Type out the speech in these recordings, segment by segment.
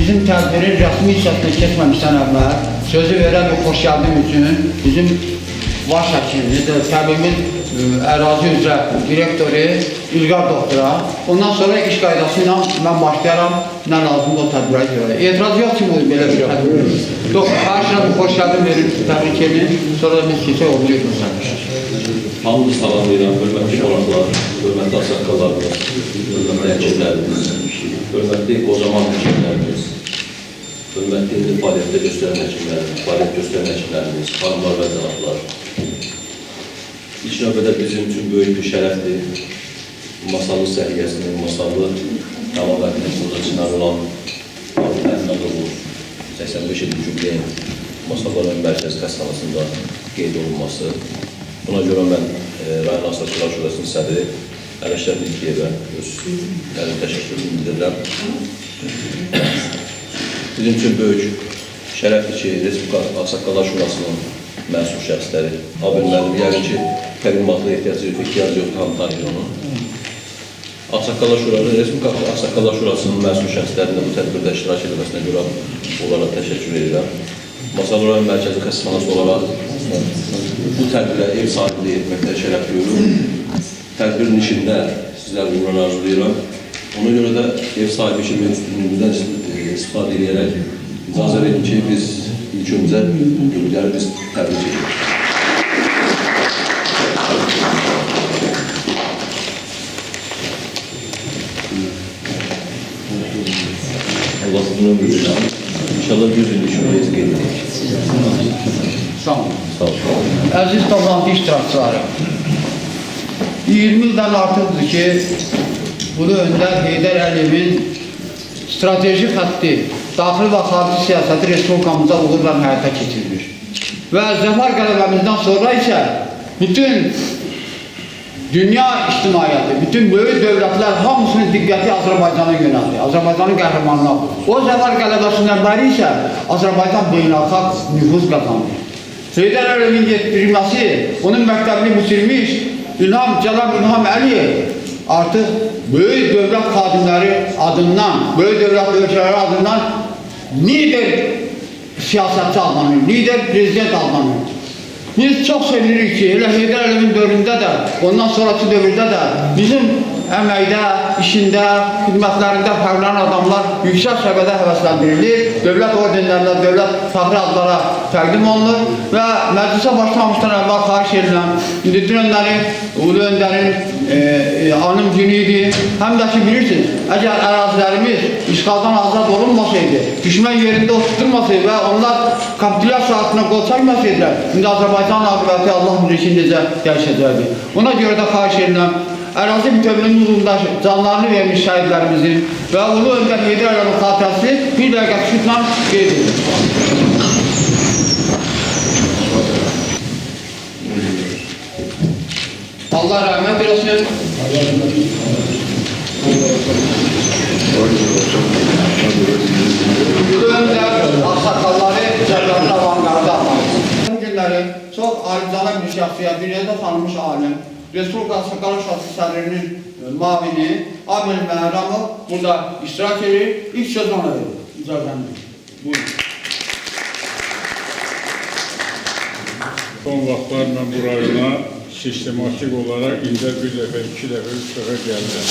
bizim tədbirin rəsmi hissəsində keçməmişdən əvvəl sözü verən və xoş gəldiyim üçün bizim baş həkimimiz, təbimiz ərazi üzrə direktoru İlqar doktora, ondan sonra iş qaydası ilə mən başlayaram, nə lazımdır o tədbirə görə. Etiraz yox ki, bu belə bir tədbir. Doktor, hər şeyə bu xoş gəldiyim verir, təbrik edin, sonra da biz keçək oldu götürsənmiş. Hamınızı salamlayıram, hörmətli qonaqlar, hörmətli ağsaqqallarımız, hörmətli həkimlərimiz, hörmətli qocaman həkimlərimiz, hörmətli indi fəaliyyətdə göstərən həkimlərimiz, fəaliyyət göstərən həkimlərimiz, xanımlar və cənablar. İlk növbədə bizim üçün böyük bir şərəfdir. Masallı səhiyyəsinin, masallı təmamətinin burada çıxarılan Əhməd Oğuz 85 illik jubileyin Masalların Mərkəzi Xəstəxanasında qeyd olunması. Buna görə mən Rayon Asasçılar Şurasının sədri Ələşrəf İlkiyevə öz təşəkkürümü bildirirəm. Bizim üçün böyük şərəfdir ki, Respublika Ağsaqqallar Şurasının məsul şəxsləri, Abil müəllim, yəqin ki, təqdimatlı ehtiyacı yoxdur, hamı tanıyır onu. Ağsaqqallar Şurası, Respublika Ağsaqqallar Şurasının məsul şəxslərinin bu tədbirdə iştirak edilməsinə görə onlara təşəkkür edirəm. Masalların Mərkəzi Xəstəxanası olaraq bu tədbirə ev sahibliyi etməkdə şərəf duyuruq. Tədbirin işində sizlərlə uğurlar arzulayıram. Ona görə də ev sahibi kimi üstünlüğümüzdən istifadə edərək icazə verin ki, biz ilk öncə Gülgəri biz təbrik edirik. Allah sizin ömrünüzden inşallah 100 illik şurayız gelecek. Sağ olun. Sağ olun. Əziz toplantı iştirakçıları, 20 ildən artıqdır ki, Ulu Öndər Heydər Əliyevin strateji xətti, daxili və xarici siyasəti Respublikamızda uğurla həyata keçirilir. Və zəfər qələbəmizdən sonra isə bütün dünya ictimaiyyəti, bütün böyük dövlətlər hamısının diqqəti Azərbaycana yönəldi, Azərbaycanın qəhrəmanına. O zəfər qələbəsindən bəri isə Azərbaycan beynəlxalq nüfuz qazandı. Heydər Əliyevin yetişdirilməsi, onun məktəbini bitirmiş Cənab İlham Əliyev artıq böyük dövlət xadimləri adından, böyük dövlət ölkələri adından lider siyasətçi adlanır, lider prezident adlanır. Biz çox sevinirik ki, elə Heydər Əliyevin dövründə də, ondan sonraki dövrdə də bizim əməkdə, işində, xidmətlərində fərqlənən adamlar yüksək səviyyədə həvəsləndirilir, dövlət ordenlərlə, dövlət fəxri adlara təqdim olunur və məclisə başlamışdan əvvəl xahiş edilən, Ulu Öndərin anım günü idi. Həm də ki, bilirsiniz, əgər ərazilərimiz işğaldan azad olunmasaydı, düşmən yerində oturtulmasaydı və onlar kapitulyasiya altına qol çəkməsəydilər, indi Azərbaycan aqibəti Allah bilir ki, necə dəyişəcəkdir. Ona görə də xahiş edilən, ərazi bütövlüyünün uğrunda canlarını vermiş şəhidlərimizin və Ulu Öndər Heydər Əliyevin xatirəsi bir dəqiqə sükutla qeyd edilir. Allah rəhmət eləsin. Ulu Öndər ağsaqqalları cəblərin avanqarda atmalısın. Bu günləri çox alicana bir şəxsiyyət, dünyada tanınmış alim, Respublika Ağsaqqallar Şurası sədrinin mavini Abil Məhərramov burada iştirak edir. İlk söz ona verir. İcazəndir. Buyurun. Son vaxtlar mən bu rayona sistematik olaraq ildə bir dəfə, 2 dəfə, 3 dəfə gəldim.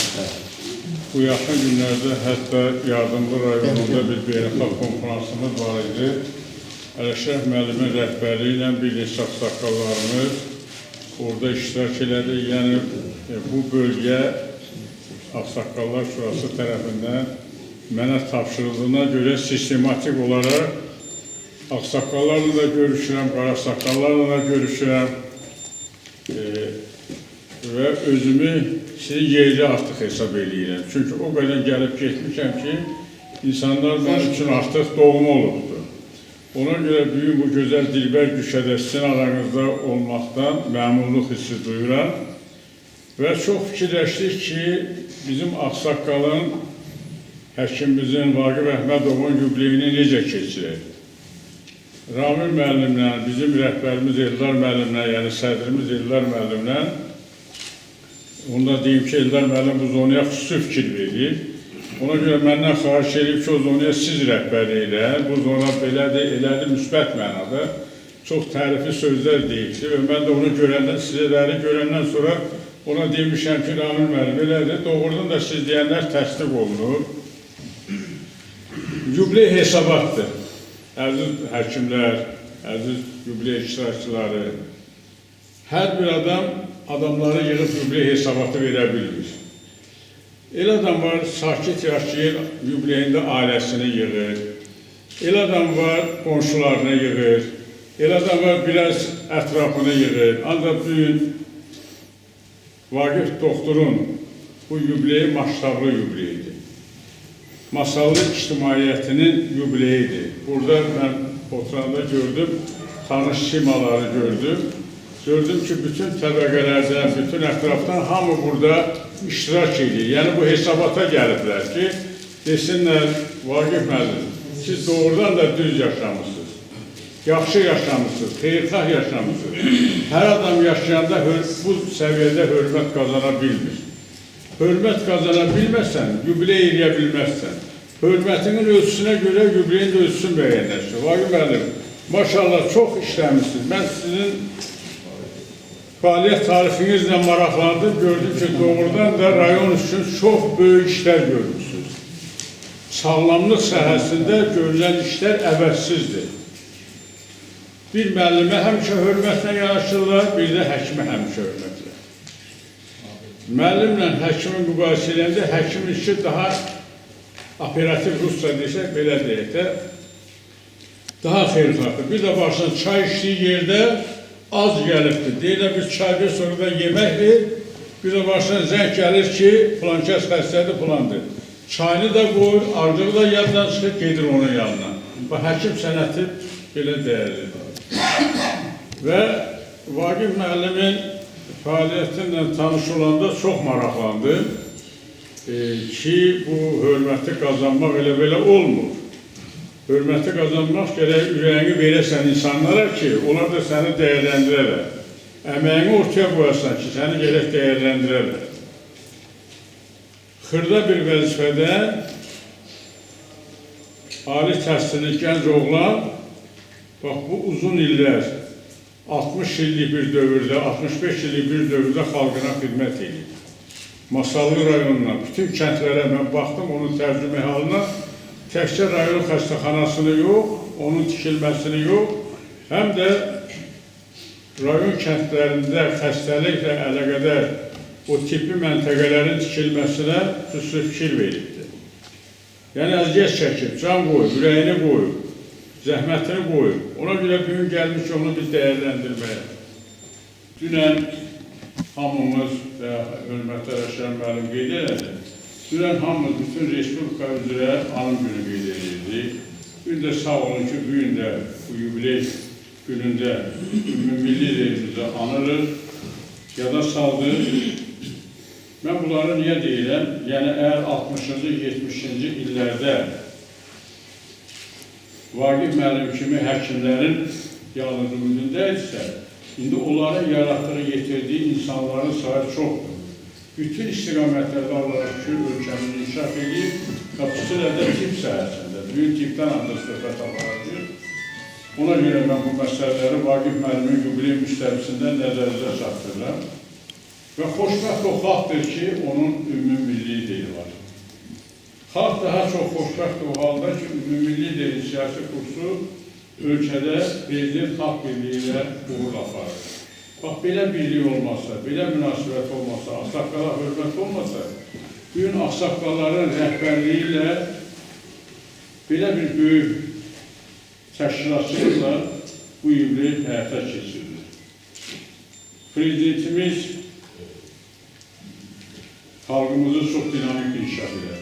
Bu yaxın günlərdə hətta Yardımlı rayonunda bir beynəlxalq konferansımız var idi. Ələşrəf müəllimin rəhbərliyi ilə bir neçə ağsaqqallarımız orada iştirak elədi. Yəni, bu bölgə Ağsaqqallar Şurası tərəfindən mənə tapşırıldığına görə sistematik olaraq ağsaqqallarla da görüşürəm, qarasaqqallarla da görüşürəm və özümü sizin yerli artıq hesab edirəm. Çünki o qədər gəlib getmişəm ki, insanlar mənim üçün artıq doğma olubdur. Ona görə büyük bu gözəl dilbər güşədə sizin aranızda olmaqdan məmnunluq hissi duyuram və çox fikirləşdik ki, bizim ağsaqqalın, həkimimizin Vaqif Əhmədovun yubileyini necə keçirir? Ramil müəllimlə, bizim rəhbərimiz Eldar müəllimlə, yəni sədrimiz Eldar müəllimlə, onda deyim ki, Eldar müəllim bu zonaya xüsusi fikir verir. Ona görə məndən xahiş edib ki, o zonaya siz rəhbərlik elə, bu zona belədir, elədir, müsbət mənada çox tərifli sözlər deyibdir və mən də onu görəndən, sizləri görəndən sonra ona demişəm ki, Ramil müəllim, belədir, doğrudan da siz deyənlər təsdiq olunur. Yubiley hesabatdır. Əziz həkimlər, əziz yubiley iştirakçıları, hər bir adam adamları yığıb yubiley hesabatı verə bilmir. El adam var, sakit yaşayır, yubileyində ailəsini yığır. El adam var, qonşularını yığır. El adam var, biraz ətrafını yığır. Ancaq bugün Vaqif doktorun bu yubileyi maştablı yubileydir. Masallı ictimaiyyətinin yubileyidir. Burada mən oturanda gördüm, tanış simaları gördüm. Gördüm ki, bütün təbəqələrdən, bütün ətrafdan hamı burada iştirak edir. Yəni, bu hesabata gəliblər ki, desinlər, Vaqif müəllim, siz doğrudan da düz yaşamışsınız, yaxşı yaşamışsınız, xeyirxah yaşamışsınız. Hər adam yaşayanda bu səviyyədə hörmət qazana bilmir. Hörmət qazana bilməsən, yubiley eləyə bilməzsən. Hörmətinin ölçüsünə görə yubileyin də ölçüsünü müəyyənləşir. Vaqif müəllim, maşallah çox işləmişsiniz. Mən sizin fəaliyyət tarifinizlə maraqlandım, gördüm ki, doğrudan da rayon üçün çox böyük işlər görmüşsünüz. Sağlamlıq sahəsində görülən işlər əvəzsizdir. Bir müəllimə həmişə hörmətlə yanaşırlar, bir də həkimə həmişə hörmətlə. Müəllimlə həkimi müqayisə edəndə həkimin işi daha operativ rusca desək, belə deyək də, daha xeyirxahdır. Bir də başlayın, çay içdiyi yerdə az gəlibdir. Deyirlər, bir çay bir sonra da yeməkdir. Bir də başlayın, zəng gəlir ki, filankəs xəstədir, filandır. Çayını da qoyur, ardığı da yaddan çıxır, gedir onun yanına. Bu həkim sənəti belə dəyərlidir. Və Vaqif müəllimin fəaliyyətinlə tanış olanda çox maraqlandım ki, bu hörməti qazanmaq elə-belə olmur. Hörməti qazanmaq gərək ürəyini verəsən insanlara ki, onlar da səni dəyərləndirərlər. Əməyini ortaya qoyasan ki, səni gərək dəyərləndirərlər. Xırda bir vəzifədə ali təhsilli gənc oğlan, bax bu uzun illər, 60 illik bir dövrdə, 65 illik bir dövrdə xalqına xidmət edir. Masallı rayonuna, bütün kəndlərə mən baxdım, onun tərcümə halına, təkcə rayon xəstəxanasını yox, onun tikilməsini yox, həm də rayon kəndlərində xəstəliklə əlaqədar o tipi məntəqələrin tikilməsinə xüsusi fikir veribdir. Yəni, əziyyət çəkib, can qoyub, ürəyini qoyub, zəhmətini qoyub. Ona görə bugün gəlmiş onu biz dəyərləndirməyə. Dünən hamımız və hörmətli Rəşən müəllim qeyd elədi. Dünən hamımız bütün Respublika üzrə anım günü qeyd edirdik. Bir də sağ olun ki, bugün də bu yubiley günündə milli liderimizi anırıq, yada saldıq. Mən bunları niyə deyirəm? Yəni, əgər 60-cı, 70-ci illərdə Vaqif müəllim kimi həkimlərin yardımcısındaysa, indi onların yaratdığı, yetirdiyi insanların sayı çoxdur. Bütün istiqamətlərdə Allah'a şükür ölkəmizi inkişaf edib, xüsusilə də tip sahəsində, büyük tipdən ancaq söhbət aparacaq. Ona görə mən bu məsələləri Vaqif müəllimin yubiley müstəvisində nəzərinizə çatdırıram. Və xoşbəxt o xalqdır ki, onun ümummilli deyil var. Xalq daha çox xoşbəxt o halda ki, ümummilli deyil siyasi kursu ölkədə prezident xalq birliyi ilə uğur aparır. Bax, belə birlik olmasa, belə münasibət olmasa, ağsaqqala hörmət olmasa, bugün ağsaqqalların rəhbərliyi ilə belə bir böyük təşkilatçılıqla bu yubiley həyata keçirilir. Prezidentimiz xalqımızı çox dinamik inkişaf edəcək.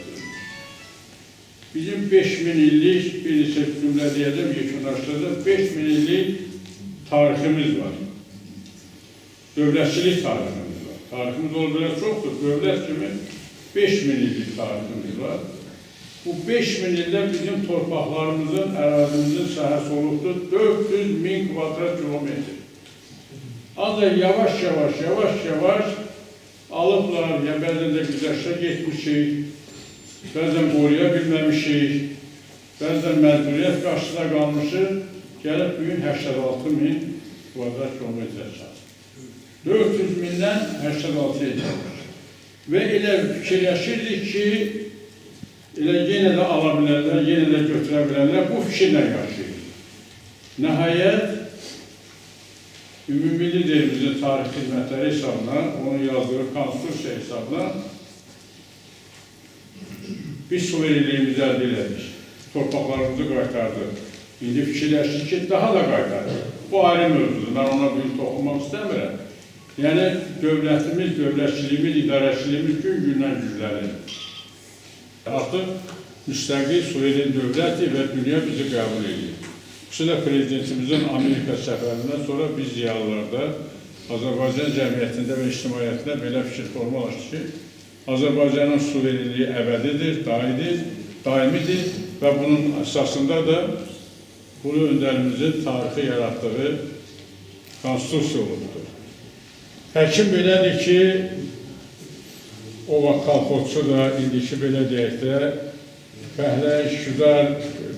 Bizim 5000 illik, bir neçə cümlə deyəcəm, yekunlaşdıracaq, 5000 illik tariximiz var. Dövlətçilik tariximiz var. Tariximiz olmayan çoxdur. Dövlət kimi 5000 illik tariximiz var. Bu 5000 ildə bizim torpaqlarımızın, ərazimizin sahəsi olubdur 400.000 kvadrat kilometr. Ancaq yavaş-yavaş alıblar, ya bəzən də güzəşdə getmişik. bəzən qoruya bilməmişik, bəzən məcburiyyət qarşısında qalmışıq, gəlib bugün 86.000 kvadrat kilometr çatır. 400.000-dən 86-ya gəlmiş. Və elə fikirləşirdik ki, elə yenə də ala bilərlər, yenə də götürə bilərlər, bu fikirlə yaşayır. Nəhayət, Ümumi liderimizin tarix xidmətləri hesabına, onun yazdığı konstitusiya hesabına biz suverenliyimizi əldə elədik, torpaqlarımızı qaytardıq. İndi fikirləşdik ki, daha da qaytardıq. Bu ayrı mövzudur, mən ona büyük toxunmaq istəmirəm. Yəni, dövlətimiz, dövlətçiliyimiz, idarəçiliyimiz gün-gündən güclənir. Artıq müstəqil, suveren dövləti və dünya bizi qəbul edir. Xüsusilə Prezidentimizin Amerika səfərindən sonra biz ziyalılarda Azərbaycan cəmiyyətində və ictimaiyyətində belə fikir formalaşdı ki, Azərbaycanın suverenliyi əbədidir, daimidir və bunun əsasında da Ulu Öndərimizin tarixi yaratdığı konstitusiya olubdur. Həkim belədir ki, o vaxt kolxozçu da, indiki belə deyək də, fəhlə, işgüzar,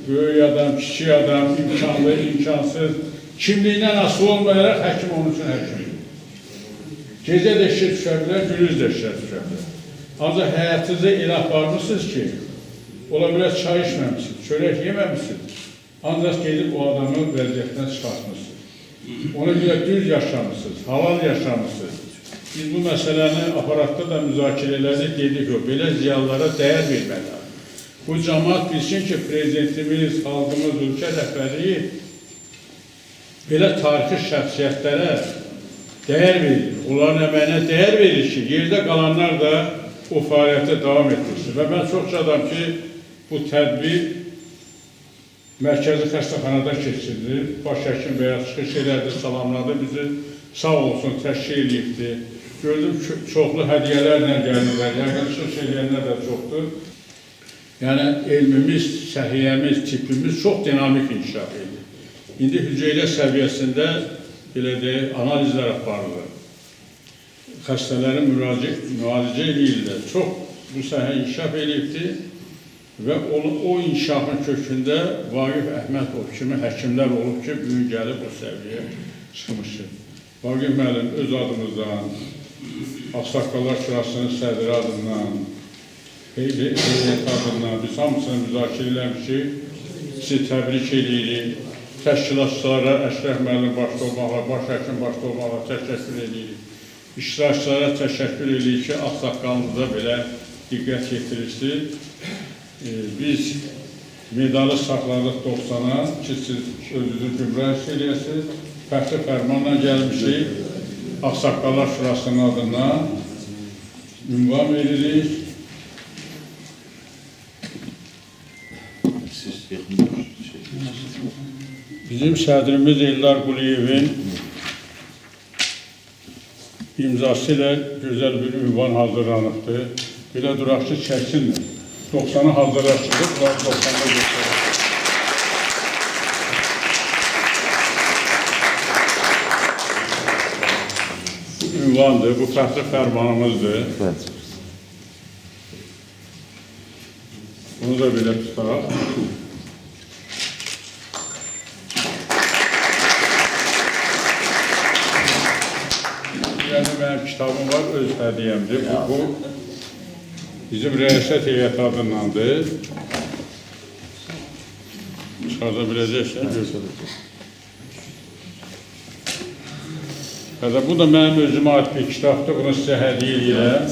böyük adam, kiçik adam, imkanlı, imkansız, kimliyindən asılı olmayaraq həkim onun üçün həkimdir. Gecə də işə düşə bilər, gündüz də işə düşə bilər. Ancaq həyatınızı elə aparmışsınız ki, ola bilər çay içməmişsiniz, çörək yeməmişsiniz, ancaq gedib o adamı vəziyyətdən çıxartmışsınız. Ona görə düz yaşamışsınız, halal yaşamışsınız. Biz bu məsələni aparatda da müzakirə elədik, dedik o, belə ziyalılara dəyər verməlidir. Bu cəmaat bilsin ki, Prezidentimiz, xalqımız, ölkə rəhbərliyi belə tarixi şəxsiyyətlərə dəyər verir, onların əməyinə dəyər verir ki, yerdə qalanlar da o fəaliyyətə davam etdirsin. Və mən çox şadam ki, bu tədbir mərkəzi xəstəxanada keçirilir. Baş həkim və ya çıxış elədi, salamladı bizi, sağ olsun, təşkil edibdi. Gördüm ki, çoxlu hədiyyələrlə gəlirlər, yəqin çıxış eləyənlər də çoxdur. Yəni, elmimiz, səhiyyəmiz, tipimiz çox dinamik inkişaf edir. İndi hüceyrə səviyyəsində, belə deyək, analizlər aparılır. Xəstələrin müalicə edirlər. Çox bu səhə inkişaf edibdir və o inkişafın kökündə Vaqif Əhmədov kimi həkimlər olub ki, bugün gəlib o səviyyəyə çıxmışdır. Vaqif müəllim öz adımızdan, Ağsaqqallar Şurasının sədri adından, Heyət adından biz hamısını müzakirə eləmişik, sizi təbrik edirik, təşkilatçılara, Əşrəf müəllim başda olmaqla, baş həkim başda olmaqla təşəkkür edirik. İştirakçılara təşəkkür edirik ki, Ağsaqqalımıza belə diqqət yetirirsiniz. Biz medalı saxladıq 90-a ki, siz özünüzü gümrah eləyəsiniz. Fəxri fərmanla gəlmişik, Ağsaqqallar Şurasının adından ünvan veririk. Bizim sədrimiz Eldar Quliyevin imzası ilə gözəl bir ünvan hazırlanıbdır. Belə duraq ki, çəksinlər. 90'ı hazırlaşdırıb, 90'da götürək. Ünvandır, bu fəxri fərmanımızdır. Bunu da belə tutaraq. Yəni, mənim kitabım var, öz hədiyəmdir. Bu bizim rəyasət heyəti adındandır. Çıxarda biləcəksən, görsədəcək. Bu da mənim özümə ait bir kitabdır, bunu sizə hədiyə edirəm.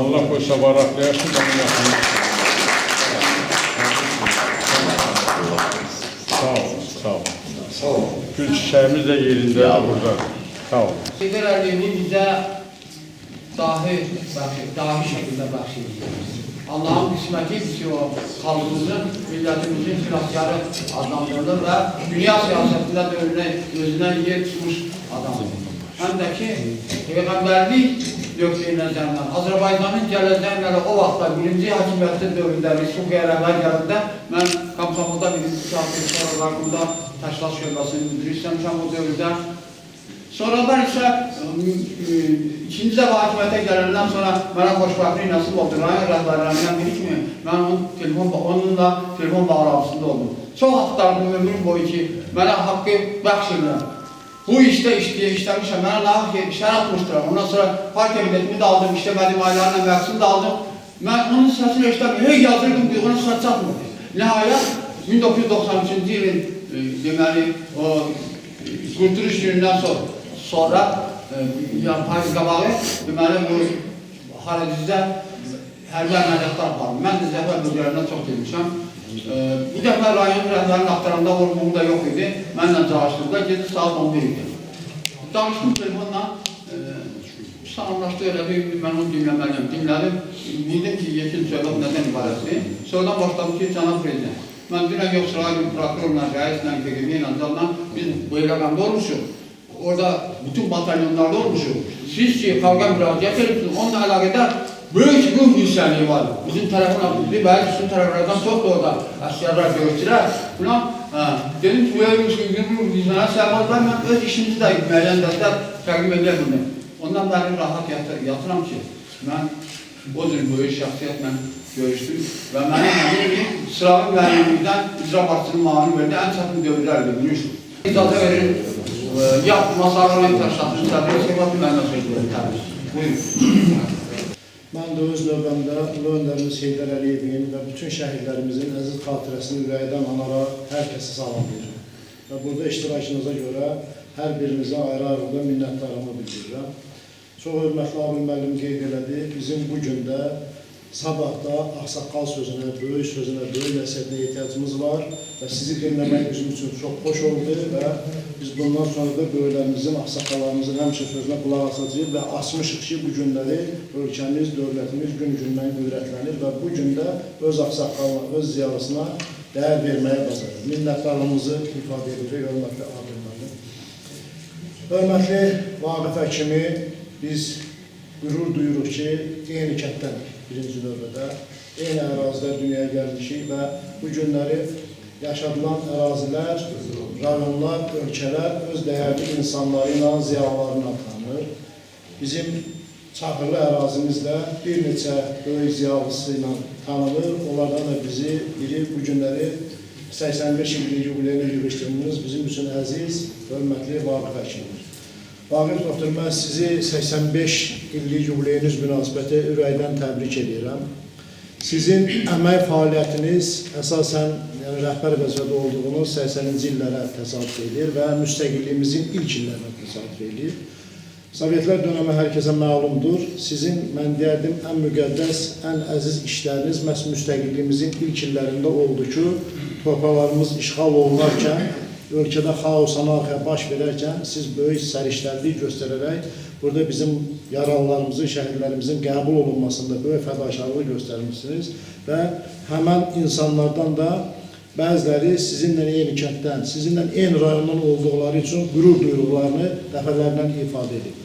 Allah qoysa varaqlayasın, onu yaxınlar. Sağ olun, sağ olun. Gül çiçəyimiz də yerində burada. Sağ olun. Heydər Əliyevin bizə dahi şəkildə bəxş edir. Allahın qismətidir ki, o xalqımızın, millətimizin silahkarı adlandırılır və dünya siyasətində də özündən yer tutmuş adamdır. Həm də ki, Peyğəmbərlik döktüyü nəzərdən, Azərbaycanın gələcəyinlə o vaxtda birinci hakimiyyətin dövründə, Respublikaya rəhbər gəlində, mən Kamsamolda birinci şahsiyyə rəqamında təşkilat şöbəsini müdürü istəmişəm o dövrdə. Sonradan isə ikinci dəfə hakimiyyətə gələndən sonra mənə xoşbəxtlik nəsib oldu. Rayon rəhbərlərindən biri kimi mən onunla telefon bağlantısında oldum. Çox axtardım ömrüm boyu ki, mənə haqqı bəxş edirəm. Bu işdə işləmişəm, mənə nahaq işlər atmışdıram. Ondan sonra partiya biletimi də aldım, işləmədiyim aylarla məqsini də aldım. Mən onun səsini eşitəm, hey yazırdım, ona səs çatmırdı. Nəhayət 1993-cü ilin deməli, o qurtuluş günündən sonra Paris qabağı, deməli, bu xaricizdə hərbi əməliyyatlar apardım. Mən də zəfər bölgələrindən çox demişəm. Bir dəfə rayon rəhbərinin axtaranda vurduğum da yox idi. Mənlə çalışdığımda gecə saat 11 idi. Danışdım telefonla, salamlaşdı elə bir, mən onu dinləməliyim. Dinlədim, bildim ki, yekin söhbət nədən ibarətdir. Sonradan başladım ki, cənab prezident, mən dünən yox sırayla prokurorla, rəislə, QQB ilə, canla biz bu eləqamda olmuşuq. Orada bütün batalyonlarda olmuşuq. Siz ki, xalqa müraciət edirsiniz, onunla əlaqədar böyük ruh yüksəlliyi var. Bizim tərəfdən, bizim tərəflərdən çoxdur orada əsgərlər görüşdürər. Dedim ki, böyük ruh yüksəlliyi səbəb var, mən öz işimizi də müəyyən dəstər təqdim edə bildim. Ondan bəri rahat yatıram ki, mən o cür böyük şəxsiyyətlə görüşdüm və mənə sıravi müəllimlikdən icra başçının mağını verdi, ən çətin dövrlər bilmiş. İcazə verin, masarlarla təşkilatını təbrik sebatı mənə söyləyir. Buyurun. Mən də öz növbəmdə Ulu Öndərimiz Heydər Əliyevin və bütün şəhidlərimizin əziz xatirəsini ürəkdən anaraq hər kəsi salamlayıram. Və burada iştirakınıza görə hər birinizə ayrı-ayrı minnətdarımı bildirirəm. Çox hörmətli abim müəllim qeyd elədi, bizim bu gündə sabahda ağsaqqal sözünə, böyük nəsiyyətinə ehtiyacımız var və sizi dinləmək bizim üçün çox xoş oldu və biz bundan sonra da böyüklərimizin, ağsaqqallarımızın həmişə sözünə qulaq asacağıq və asmışıq ki, bu günləri ölkəmiz, dövlətimiz gün-gündən qüdrətlənir və bu gündə öz ağsaqqalına, öz ziyarısına dəyər verməyə bacarır. Minnətdarlığımızı ifadə edirik, hörmətli abim müəllim. Hörmətli Vaqif həkimi, biz qürur duyuruq ki, eyni kənddən birinci növbədə, eyni ərazidə dünyaya gəlmişik və bu günləri yaşadılan ərazilər, rayonlar, ölkələr öz dəyərli insanları ilə, ziyalarına tanır. Bizim Çaxırlı ərazimizdə bir neçə böyük ziyalısı ilə tanınır. Onlardan da bizi biri bu günləri 85 illik yubileyini yürüşdürmemiz bizim üçün əziz, hörmətli Vaqif həkimdir. Vaqif doktor, mən sizi 85 illik yubileyiniz münasibəti ürəkdən təbrik edirəm. Sizin əmək fəaliyyətiniz əsasən rəhbər vəzifədə olduğunuz 80-ci illərə təsadüf edir və müstəqilliyimizin ilk illərinə təsadüf edir. Sovetlər dönəmi hər kəsə məlumdur. Sizin, mən deyərdim, ən müqəddəs, ən əziz işləriniz məhz müstəqilliyimizin ilk illərində oldu ki, torpaqlarımız işğal olunarkən, ölkədə xaos, anarxiya baş verərkən siz böyük səriştərlik göstərərək burada bizim yaralılarımızın, şəhidlərimizin qəbul olunmasında böyük fədakarlıq göstərmişsiniz və həmən insanlardan da bəziləri sizinlə eyni kənddən, sizinlə eyni rayondan olduqları üçün qürur duyruqlarını dəfələrlə ifadə edib.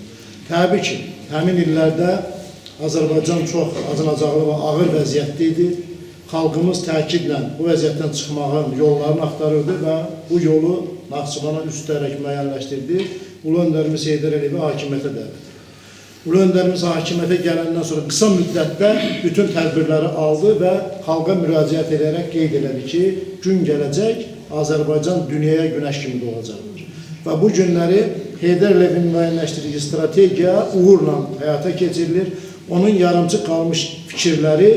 Təbii ki, həmin illərdə Azərbaycan çox acınacaqlı və ağır vəziyyətdə idi. Xalqımız təkidlə bu vəziyyətdən çıxmağın yollarını axtarırdı və bu yolu Naxçıvana üst tutaraq müəyyənləşdirdi. Ulu Öndərimiz Heydər Əliyevi hakimiyyətə dəvət etdi. Ulu Öndərimiz hakimiyyətə gələndən sonra qısa müddətdə bütün tədbirləri aldı və xalqa müraciət edərək qeyd elədi ki, gün gələcək, Azərbaycan dünyaya günəş kimi doğacaqdır. Və bu günləri Heydər Əliyevin müəyyənləşdirdiyi strategiya uğurla həyata keçirilir. Onun yarımçı qalmış fikirləri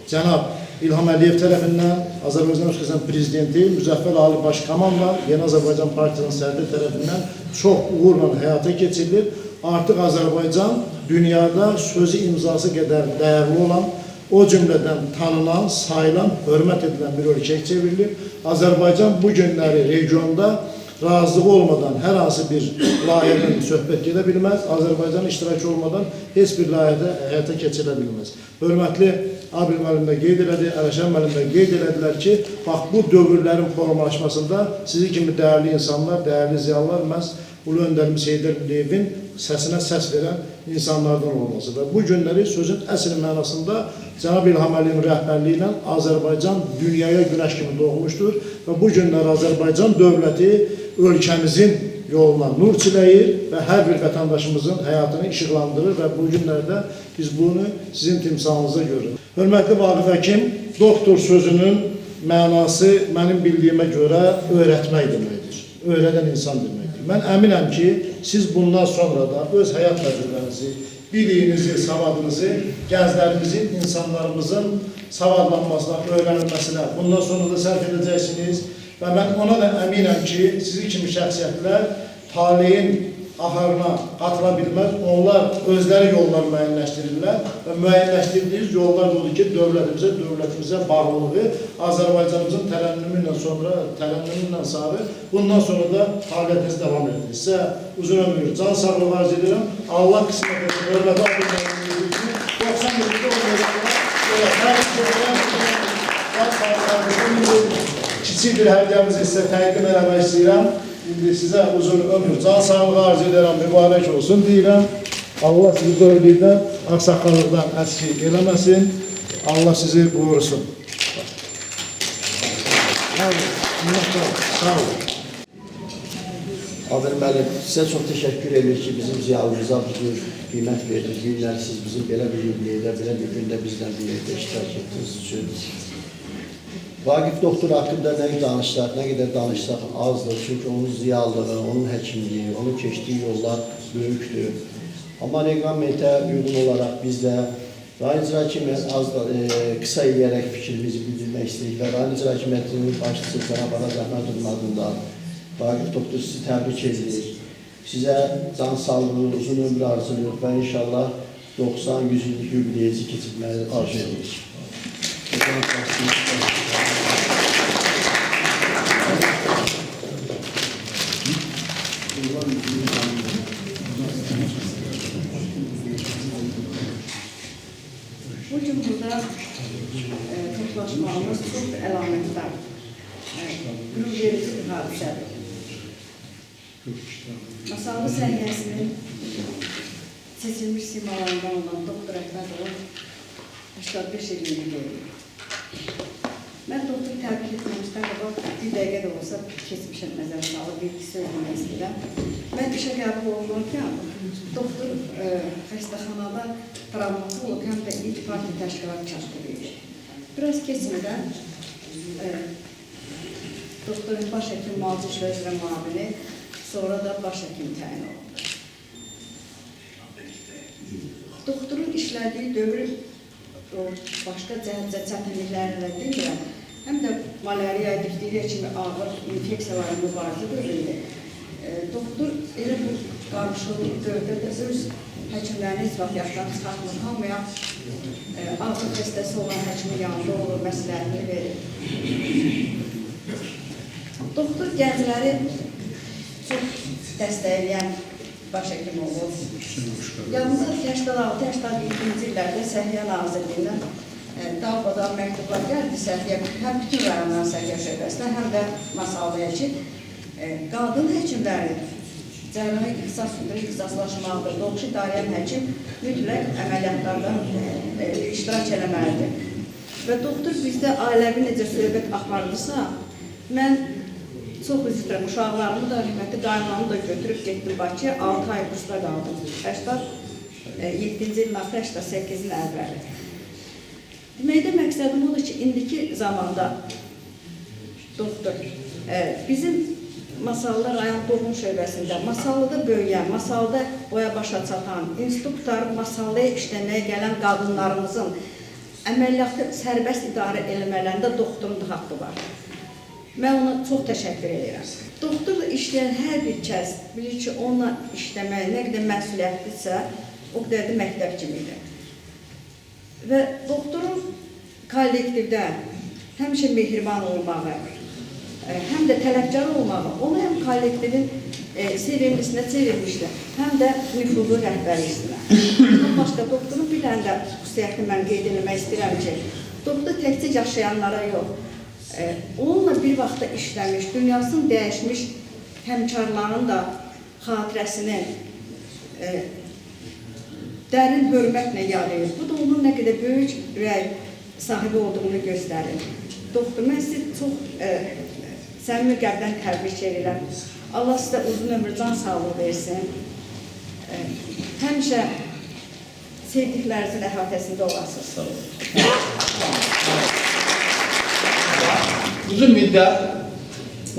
cənab İlham Əliyev tərəfindən, Azərbaycan Respublikasının Prezidenti Müzəffər Ali Başkomanla Yeni Azərbaycan Partiyasının sədri tərəfindən çox uğurla həyata keçirilir. Artıq Azərbaycan dünyada sözü imzası qədər dəyərli olan, o cümlədən tanınan, sayılan, hörmət edilən bir ölkəyə çevrilir. Azərbaycan bu günləri regionda razılığı olmadan hər hansı bir layihədən söhbət gedə bilməz, Azərbaycan iştirakı olmadan heç bir layihədə həyata keçirə bilməz. Hörmətli Abil müəllim də qeyd elədi, Ələşən müəllim də qeyd elədilər ki, bax bu dövrlərin formalaşmasında sizi kimi dəyərli insanlar, dəyərli ziyalılar məhz Ulu Öndərimiz Heydər Əliyevin səsinə səs verən insanlardan olması və bu günləri sözün əsl mənasında cənab İlham Əliyevin rəhbərliyi ilə Azərbaycan dünyaya günəş kimi doğmuşdur və bu günlər Azərbaycan dövləti ölkəmizin yoluna nur çiləyir və hər bir vətəndaşımızın həyatını işıqlandırır və bu günlərdə biz bunu sizin timsalınıza görürük. Hörmətli Vaqif həkim, doktor sözünün mənası mənim bildiyimə görə öyrətmək deməkdir, öyrədən insan deməkdir. Mən əminəm ki, siz bundan sonra da öz həyat təcrübənizi, biliyinizi, savadınızı gənclərimizin, insanlarımızın savadlanmasına, öyrənilməsinə bundan sonra da sərf edəcəksiniz. Və mən ona da əminəm ki, sizi kimi şəxsiyyətlər taleyin axarına qatıla bilməz. Onlar özləri yollar müəyyənləşdirirlər və müəyyənləşdirdiyiniz yollar odur ki, dövlətimizə bağlılığı Azərbaycanımızın tərənnümündən sarı bundan sonra da fəaliyyətiniz davam edir. Sizə uzun ömür, can sağlığı arz edirəm. Allah qismət edir, hörmətli abunələrimiz üçün 90 ildə kiçik bir hədiyyəmizi sizə təqdim eləmək istəyirəm. İndi sizə uzun ömür, can sağlığı arz edirəm, mübarək olsun deyirəm. Allah sizi böyüklükdən, ağsaqqallıqdan əski eləməsin. Allah sizi qorusun. Sağ olun. Adil müəllim, sizə çox təşəkkür edirik ki, bizim ziyalımıza bu cür qiymət verdiniz. Günlər siz bizim belə bir yubileydə, belə bir gündə bizdən birlikdə iştirak etdiniz üçün. Vaqif doktor haqqında nə qədər danışsaq azdır. Çünki onun ziyallığı, onun həkimliyi, onun keçdiyi yollar böyükdür. Amma reqlamentə uyğun olaraq biz də rayon icra hakimiyyəti qısa eləyərək fikrimizi bildirmək istəyirik və rayon icra hakimiyyətinin başçısı Cənab Araz Əhmədovun adından Vaqif doktor sizi təbrik edirik. Sizə can sağlığı, uzun ömrü arzulayırıq və inşallah 90-100 illik yubileyinizi keçirməyi arzu edirik. Bugün burada toplaşmamız çok əlamətdar, qürur verici bir hadisədir. Masallı səhiyyəsinin seçilmiş simalarından olan Doktor Əhmədovun 85 ilini görürük. Mən doktoru təbrik etməmişdən qabaq bir dəqiqə də olsa keçmişəm nəzərə salıb bir söyləmək istəyirəm. Mən işə qəbul olunurkən doktor xəstəxanada travmatolog həm də ilk parti təşkilat katibi idi. Biraz keçmədən doktorun baş həkim müalicə işləri üzrə müavini, sonra da baş həkim təyin olundu. Doktorun işlədiyi dövr başqa çətinliklərlə deyiləm, həm də malariya, diftiriya kimi ağır infeksiyaların mübarizə dövründə doktor elə bu qarşılıqlı dövrdə də öz həkimlərini heç vaxt yaşdan çıxartmır, hamıya ağır xəstəsi olan həkimin yanında olur, məsləhətini verir. Doktor gəncləri çox dəstəkləyən baş həkim olur. Yalnız 86-87-ci illərdə Səhiyyə Nazirliyindən dalbadan məktublar gəldi Səhiyyə, həm bütün rayonların Səhiyyə şöbəsinə, həm də Masallıya ki, qadın həkimləri cərrahi ixtisaslaşmalıdır, doğuş idarəyən həkim mütləq əməliyyatlardan iştirak eləməlidir. Və doktor bizdə ailəvi necə söhbət aparırsa, mən çox üzrəm, uşaqlarımı da, rəhmətli qaynanamı da götürüb getdim Bakıya, 6 ay kursda qaldım. 87-ci ilin axırı, 88-in əvvəli. Deməkdə məqsədim odur ki, indiki zamanda doktor, bizim Masallı rayon doğum şöbəsində, Masallıda böyüyən, Masallıda boya başa çatan, institut qutarıb Masallıya işləməyə gələn qadınlarımızın əməliyyatı sərbəst idarə eləmələrində doktorun da haqqı var. Mən ona çox təşəkkür edirəm. Doktorla işləyən hər bir kəs bilir ki, onunla işləmək nə qədər məsuliyyətlidirsə, o qədər də məktəb kimidir. Və doktorun kollektivdə həmişə mehriban olmağı, həm də tələbkar olmağı, onu həm kollektivin sevimlisinə çevirmişdir, həm də nüfuzlu rəhbərlisinə. Bundan başqa doktorun bir dənə də xüsusiyyətini mən qeyd etmək istəyirəm ki, doktor təkcə yaşayanlara yox, onunla bir vaxtda işləmiş, dünyasını dəyişmiş həmkarların da xatirəsini dərin hörmətlə yad edir. Bu da onun nə qədər böyük ürək sahibi olduğunu göstərir. Doktor, mən sizi çox səmimi qəlbdən təbrik edirəm. Allah sizə uzun ömür, can sağlığı versin. Həmişə sevdiklərinizin əhatəsində olasınız. Sağ olun. Uzun müddət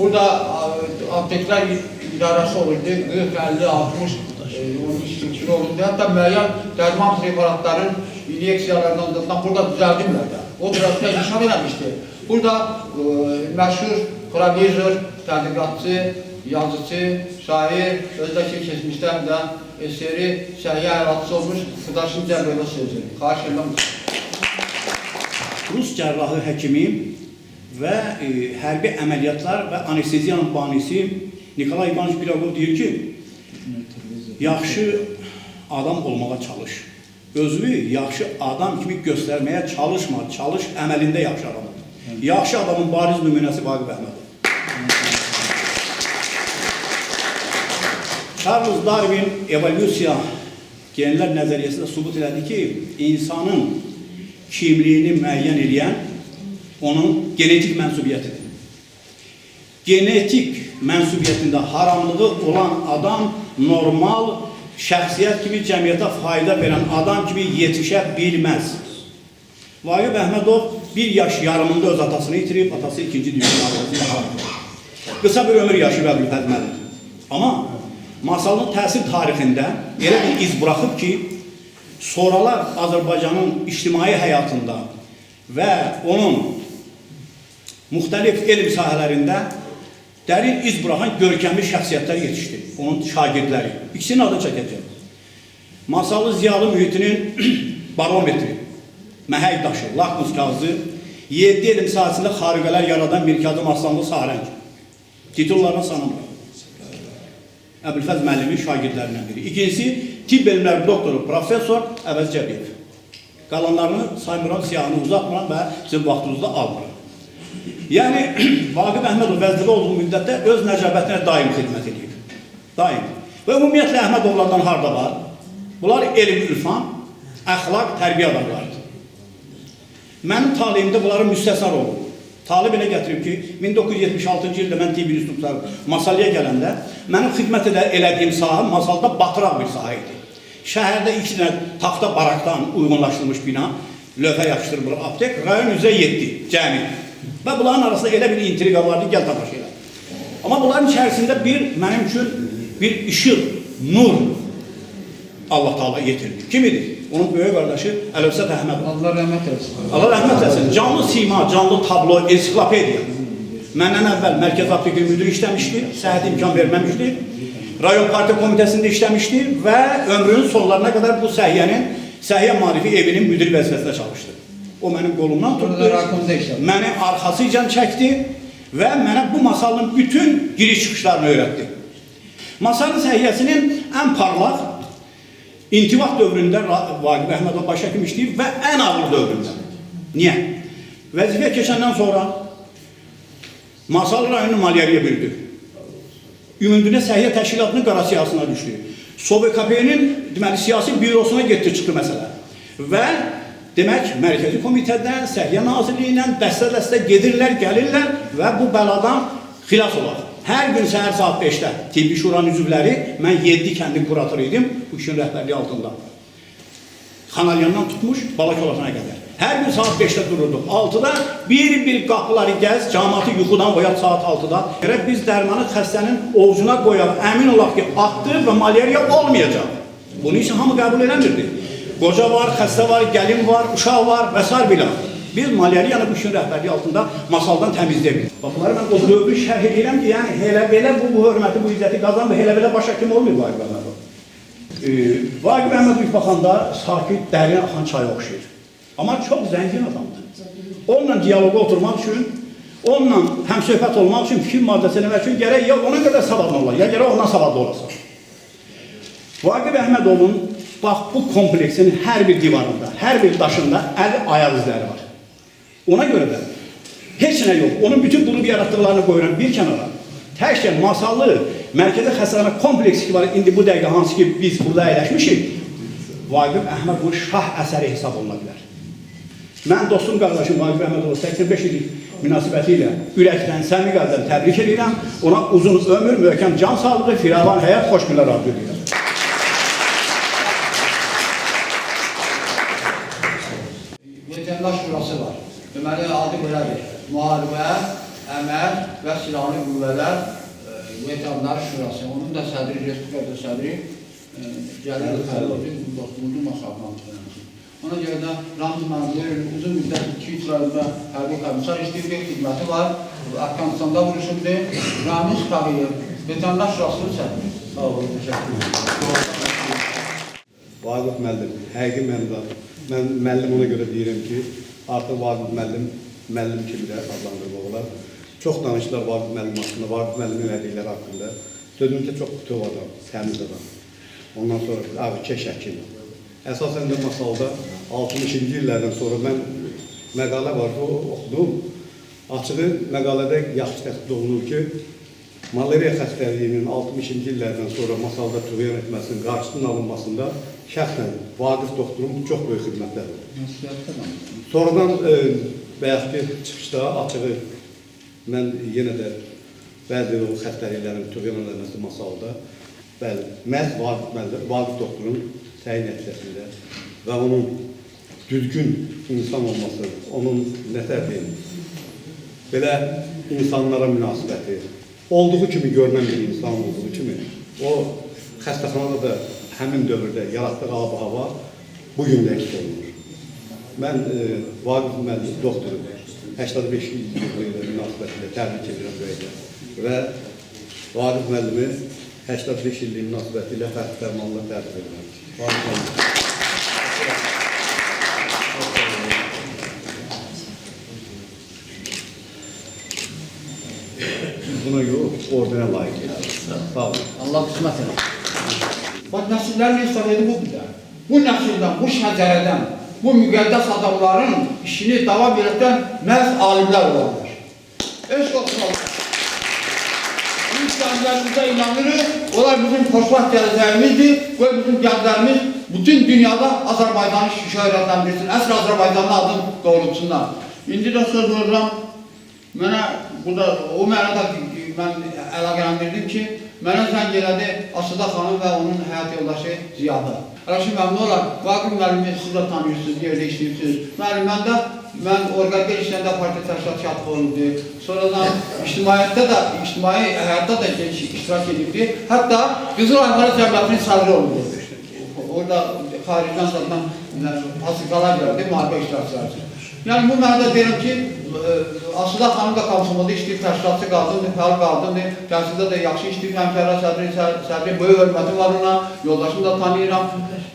burada apteklər idarəsi olurdu, 40, 50, 60 kilo olurdu. Hətta müəyyən dərman preparatların inyeksiyalarından burada düzəldimlər də. O düzəltdə inkişaf eləmişdi. Burada məşhur provizor, tədqiqatçı, yazıcı, şair, özdəki keçmişdən də eseri, səhiyyə əlatısı olmuş Xıdaşın Cəbrələ sözü. Xahiş edirəm. Rus cərrahı həkimiyim və hərbi əməliyyatlar və anesteziyanın banisi Nikolay İvanoviç Pirogov deyir ki, yaxşı adam olmağa çalış. Özünü yaxşı adam kimi göstərməyə çalışma, çalış əməlində yaxşı adam. Yaxşı adamın bariz nümunəsi Vaqif Əhmədov. Charles Darwin evolyusiya genlər nəzəriyyəsində sübut elədi ki, insanın kimliyini müəyyən edən onun genetik mənsubiyyətidir. Genetik mənsubiyyətində haramlığı olan adam normal şəxsiyyət kimi cəmiyyətə fayda verən adam kimi yetişə bilməz. Vaqif Əhmədov 1 yaş yarımında öz atasını itirib, atası 2-ci dünya müharibəsində. Qısa bir ömür yaşayıb Əbülfəz müəllim. Amma masalının təsir tarixində elə bir iz buraxıb ki, sonralar Azərbaycanın ictimai həyatında və onun müxtəlif elm sahələrində dərin iz buraxan görkəmli şəxsiyyətlər yetişdi. Onun şagirdləri. İkisinin adını çəkəcəm. Masalı ziyalı mühitinin barometri, məhəy daşı, lakmus kağızı, 7 elm sahəsində xariqələr yaradan Mirkazım Aslanlı Sarəng. Titullarına sanılır. Əbülfəz müəllimin şagirdlərindən biri. İkincisi, tibb elmləri doktoru, profesor Əvəz Cəbiyev. Qalanlarını saymıram, siyahını uzatmıram və sizin vaxtınızda almıram. Yəni, Vaqif Əhmədov vəzifədə olduğu müddətdə öz nəcəbətinə daim xidmət edir. Daim. Və ümumiyyətlə Əhmədovlardan harda var? Bunlar elm, ürfan, əxlaq, tərbiyə adamlardır. Mənim taleyimdə bunların müstəsnar olur. Talib elə gətirib ki, 1976-cı ildə mən tibbi institutlar Masallıya gələndə, mənim xidmət elədiyim sahə Masalda batıraq bir sahə idi. Şəhərdə 2 dənə taxta barakdan uyğunlaşdırılmış bina, lövhə yapışdırılır aptek, rayon üzrə 7 cəmi. Və bunların arasında elə bir intriqa vardı, gəl tamaşa elə. Amma bunların içərisində mənim üçün bir işıq, nur Allah Taala yetirdi. Kim idi? Onun böyük qardaşı Əlövsət Əhmədov. Allah rəhmət eləsin. Allah rəhmət eləsin. Canlı sima, canlı tablo, ensiklopediya. Məndən əvvəl Mərkəz Apteki müdürü işləmişdi, səhhət imkan verməmişdi. Rayon Partiya Komitəsində işləmişdi və ömrünün sonlarına qədər bu səhiyyə marifi evinin müdür vəzifəsində çalışdı. O mənim qolumdan tutdu, məni arxasıyla çəkdi və mənə bu masalın bütün giriş-çıxışlarını öyrətdi. Masalın səhiyyəsinin ən parlaq İntibah dövründə Vaqif Əhmədov baş həkim işləyib və ən ağır dövründə. Niyə? Vəzifəyə keçəndən sonra Masallı rayonunu maliyyəyə bürüdü. Ümumdünya Səhiyyə Təşkilatının qara siyasına düşdü. SOVKP-nin siyasi bürosuna getdi, çıxdı məsələ. Və demək, Mərkəzi Komitədən, Səhiyyə Nazirliyindən dəstə-dəstə gedirlər, gəlirlər və bu bəladan xilas olar. Hər gün səhər saat 5-də Tibbi Şuranın üzvləri, mən 7 kəndin kuratoru idim, bu işin rəhbərliyi altında. Xanalyandan tutmuş, Balakolasına qədər. Hər gün saat 5-də dururduq. 6-da bir-bir qapıları gəz, cəmaatı yuxudan oyaq saat 6-da. Biz dərmanı xəstənin ovucuna qoyaq, əmin olaq ki, atdır və maliyyəriya olmayacaq. Bunu isə hamı qəbul eləmirdi. Qoca var, xəstə var, gəlin var, uşaq var və s. bilə. Biz maliyyəriyanı bu işin rəhbərliyi altında masaldan təmizləyirik. Bunları mən o dövrü şərh edirəm ki, yəni elə-belə bu hörməti, bu izzəti qazanmır, elə-belə baş həkim olmuyor Vaqif Əhmədov. Vaqif Əhmədov baxanda sakit, dərin axan çaya oxşayır. Amma çox zəngin adamdır. Onunla diyaloqa oturmaq üçün, onunla həmsöhbət olmaq üçün, fikir maddəsi eləmək üçün gərək ya ona qədər savadlı olar, ya gərək ondan savadlı olasın. Vaqif Əhmədovun bax bu kompleksin hər bir divarında, hər bir daşında 50 ayaq izləri var. Ona görə də heç nə yox. Onun bütün bunu yaratdıqlarını qoyuram bir kənara. Təkcə Masallı mərkəzi xəstəxana kompleksi ki var, indi bu dəqiqə hansı ki biz burada əyləşmişik, Vaqif Əhmədovun şah əsəri hesab oluna bilər. Mən dostum qardaşım Vaqif Əhmədov 85 illik münasibəti ilə ürəkdən, səmimi qəlbdən təbrik edirəm. Ona uzun ömür, möhkəm can sağlığı, firavan həyat, xoş günlər arzu edirəm. Vətəndaş Şurası var. Deməli, adı belədir. Müharibə, əməl və silahlı qüvvələr Vətəndaş Şurası. Onun da sədri, Respublikada sədri Cəlil Xəlilin dostluğunu masallanır. Ona görə də Ramiz Mənzur uzun müddət 2-3 rayında hərbi komissar işləyir, xidməti var. Afqanistanda vuruşubdur. Ramiz Xəliyev, Vətəndaş Şurasının sədri. Sağ olun, təşəkkür ederim. Vaqif müəllim, həqiqi mənada. Mən müəllim ona görə deyirəm ki, artıq Vaqif müəllim kimi də adlandırmaq olar. Çox danışdılar Vaqif müəllim haqqında, Vaqif müəllimin verdikləri haqqında. Sözümüzdə çox bütöv adam, təmiz adam. Ondan sonra Ağkeş həkim. Əsasən də masalda 60-cı illərdən sonra mən məqalə var, oxudum. Açığı məqalədə yaxşı təsbit olunur ki, malariya xəstəliyinin 60-cı illərdən sonra masalda tüğyan etməsinin qarşısının alınmasında şəxsən Vaqif doktorun çox böyük xidmətləri oldu. Sonradan bayaq ki, çıxışda açığı mən yenə də bəzi o xəstəliklərin tüğyan edilməsi masalda bəli, məhz Vaqif doktorun təyin nəticəsində və onun düzgün insan olması, onun nətərdir, belə insanlara münasibəti, olduğu kimi görünən bir insan olduğu kimi, o xəstəxanada da həmin dövrdə yaratdığı ab-ı hava bugün də eksik olunur. Mən Vaqif müəllim doktoru 85 il münasibətilə təbrik edirəm böyükdə və Vaqif müəllimi 85 illik münasibətilə fərqli fərmanla təbrik edirəm. Vaqif müəllim. Buna yox, ordena layiq edir. Sağ olun. Allah qismət edir. Bax, nəsillərin hesabı budur. Bu nəsildən, bu şəcərədən, bu müqəddəs adamların işini davam edən məhz alimlər olarlar. Eşq olsun Allah. Biz gənclərimizə inanırıq, onlar bizim xoşbaxt gələcəyimizdir və bizim gənclərimiz bütün dünyada Azərbaycanı şöhrətləndirsin, əsr Azərbaycanın adını doğrultsunlar. İndi də söz verirəm, mənə burada o mənada mən əlaqələndirdim ki, mənə zəng elədi Asıda xanım və onun həyat yoldaşı Ziyadə. Rəşid məmnun olar, Vaqif müəllimi siz də tanıyırsınız, yerdə işləyirsiniz. Müəllim, mən orqanqə işlərində partiya təşkilatı olurdu. Sonradan ictimai həyatda da iştirak edibdi. Hətta Qızıl Ayxarı Cəmiyyətinin sədri olurdu. Orada xaricdən zaten hazırqalar gəldi, müharibə iştirakçıları. Yəni bu mənada deyirəm ki, Asıda xanım da komsomolda işləyib, təşkilatçı qadındır, fəal qadındır, gəlsində də yaxşı işləyib, həmkərlər sədri, böyük hörməti var ona, yoldaşımı da tanıyıram.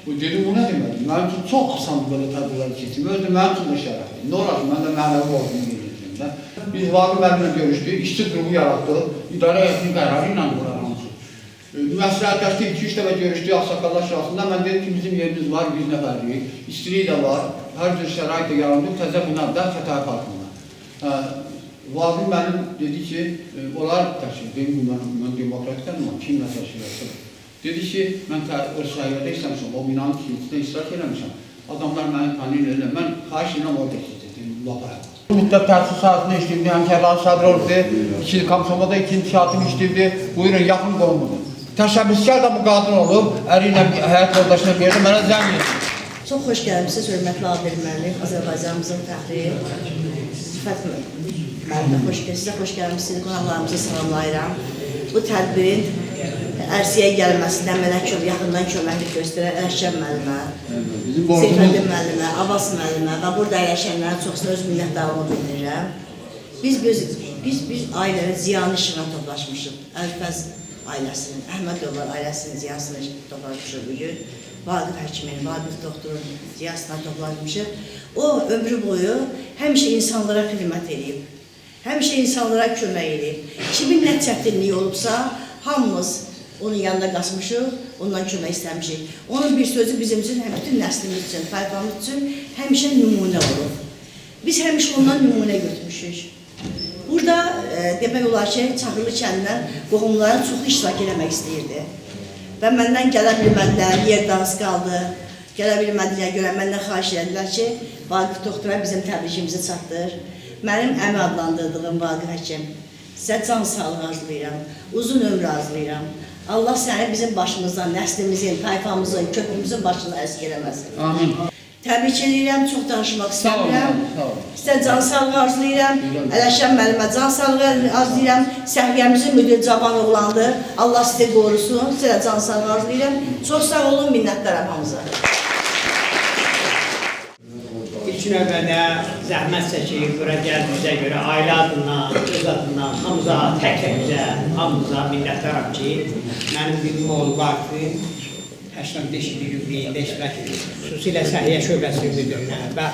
Dedim, bu nə deməkdir? Mənim üçün çox asandır belə tədbirləri keçim, özü mənim üçün də şərəfdir. Nə olar ki, mən də mənəvi olduğunu qeyd. Biz Vaqif müəllimlə görüşdük, işçi qrupu yaratdıq, idarə heyətinin qərarı ilə qurarlanmışıq. Məsləhətləşdik, 2-3 dəfə görüşdük Ağsaqqallar Şurasında, mən dedim ki, bizim yerimiz var, 100 nəfərlik, istilik də var, hər cür şərait də yarandı, təzə binada Xətai Parkında. Vaqif müəllim dedi ki, onlar təşkil edin, mən demokratikdən kimlə təşkil etsin? Dedi ki, mən o şəhərdə işləmişəm, o binanın kilisində iştirak eləmişəm. Adamlar məni tanıyırlar, mən xahiş edirəm orada işlədim, labaya. Bu müddət təhsil sahəsində işləyibdi, həmkərlərin sədri olubdu, komsomada ikinci şahitini işləyibdi, buyurun, yaxın qoyulmadı. Təşəbbüskar da bu qadın olub, əri ilə həyat yoldaşına bir yerdə mənə zəng edir. Çox xoş gəlmişsiniz, hörmətli Adil müəllim, Azərbaycanımızın fəxri, Rifət müəllimə xoş gəlmişsiniz, sizə xoş gəlmişsiniz, qonaqlarımızı salamlayıram. Bu tədbirin ərsiyyə gəlməsində mənə yaxından köməklik göstərən Ələşkər müəllimə, Seyfəddin müəllimə, Abbas müəllimə və burada əyləşənlərin çoxsuna öz minnətdarlığımı bildirirəm. Biz bir ailənin ziyanı işinə toplaşmışıq. Əlfəz ailəsinin, Əhmədovlar ailəsinin ziyasını toplaşmışıq bugün. Vaqif həkimin, Vaqif doktorun ziyasına toplaşmışıq. O, ömrü boyu həmişə insanlara xidmət edib, həmişə insanlara kömək edib. Kimin nə çətinliyi olubsa, hamımız onun yanında qaçmışıq, ondan kömək istəmişik. Onun bir sözü bizim üçün, bütün nəslimiz üçün, tayfamız üçün həmişə nümunə olub. Biz həmişə ondan nümunə götürmüşük. Burada demək olar ki, Çaxırlı kəndindən qohumların çoxu iştirak eləmək istəyirdi. Və məndən gələ bilmədilər, yerdə az qaldı. Gələ bilmədilər görə məndən xahiş edilər ki, Vaqif doktora bizim təbrikimizi çatdır. mənim əmi adlandırdığım Vaqif həkim, sizə can sağlığı arzulayıram, uzun ömür arzulayıram. Allah səni bizim başımızdan, nəslimizin, tayfamızın, köprümüzün başına əzk eləməsin. Amin. Təbrik edirəm, çox danışmaq istəmirəm. Sağ olun. Sizə can sağlığı arzulayıram. Ələşən müəllimə can sağlığı arzulayıram. Səhviyyəmizin müdiri Cavan oğlandır. Allah sizi qorusun. Sizə can sağlığı arzulayıram. Çox sağ olun, minnətdaram hamıza. İlk növbədə zəhmət çəkib, bura gəldiyinizə görə ailə adından, öz adından hamıza, tək-təkcə hamıza minnətdaram ki, mənim bilim oğlu Vaqifin 85 il yubileyində iştirak edir. Xüsusilə Səhiyyə Şöbəsinin müdürünə və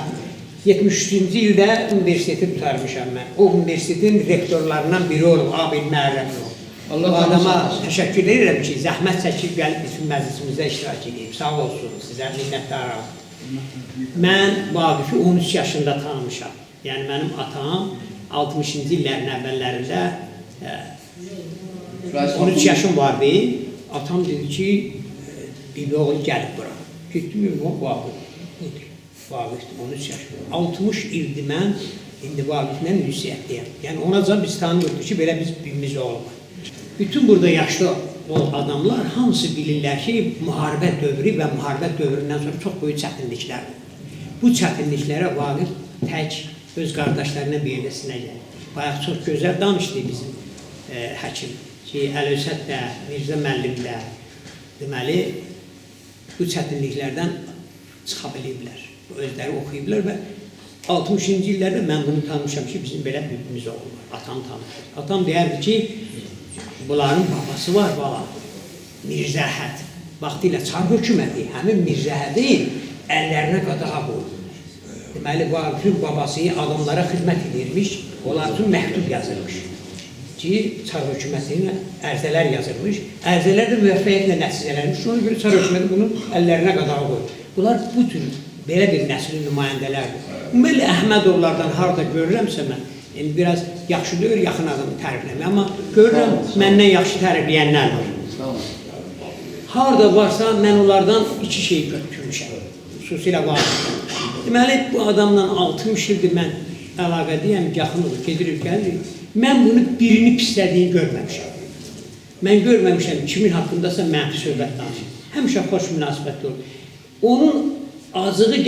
73-cü ildə universiteti tutarmışam mən. O universitetin rektorlarından biri olub, Abid Məhərrəmov. Bu adama təşəkkür edirəm ki, zəhmət çəkib gəlib bizim məclisimizdə iştirak edib. Sağ olsun, sizə minnətdaram. Mən Vaqifi 13 yaşında tanımışam. Yəni mənim atam 60-cı illərin əvvəllərində 13 yaşım vardı. Atam dedi ki, bir oğul gəlib bura. Getdim, Vaqif. Vaqifdir, 13 yaşında. 60 ildir mən indi Vaqiflə ünsiyyətdəyəm. Yəni onaca biz tanımırdı ki, belə biz birimiz olmaq. Bütün burada yaşlı adamlar hamısı bilirlər ki, müharibə dövrü və müharibə dövründən sonra çox böyük çətinliklər var. Bu çətinliklərə Vaqif tək öz qardaşlarına birləsinə gəlir. Bayaq çox gözəl danışdı bizim həkim ki, Əl-Ösət də, Mirzə müəllim də deməli, bu çətinliklərdən çıxa biliblər. Özləri oxuyublar və 60-cı illərdə mən bunu tanımışam ki, bizim belə birimiz olur. Atam tanışır. Atam deyərdi ki, bunların babası var, bala, Mirzə Əhəd. Vaxtilə Çar hökuməti həmin Mirzə Əhədin əllərinə qadağa qoydu. Deməli, Vaqifin babası adamlara xidmət edirmiş, onlar üçün məktub yazırmış ki, Çar hökumətinə ərzələr yazırmış. Ərzələr də müvəffəqiyyətlə nəticələnmiş. Ona görə Çar hökuməti bunu əllərinə qadağa qoydu. Bunlar bu tür belə bir nəslin nümayəndələrdir. Ümumiyyətlə Əhmədovlardan harada görürəmsə mən, biraz yaxşı deyil, yaxın adamı tərifləmək, amma görürəm, məndən yaxşı tərifləyənlər var. Harada varsa, mən onlardan iki şey götürmüşəm, xüsusilə Vaqifdən. Deməli, bu adamla 60 ildir mən əlaqədəyəm, yaxın olur, gedirik, gəlirik. Mən bunu birini pislədiyini görməmişəm. Mən görməmişəm, kimin haqqındasa mənfi söhbət danışır. Həmişə xoş münasibətli olur. Onun acığı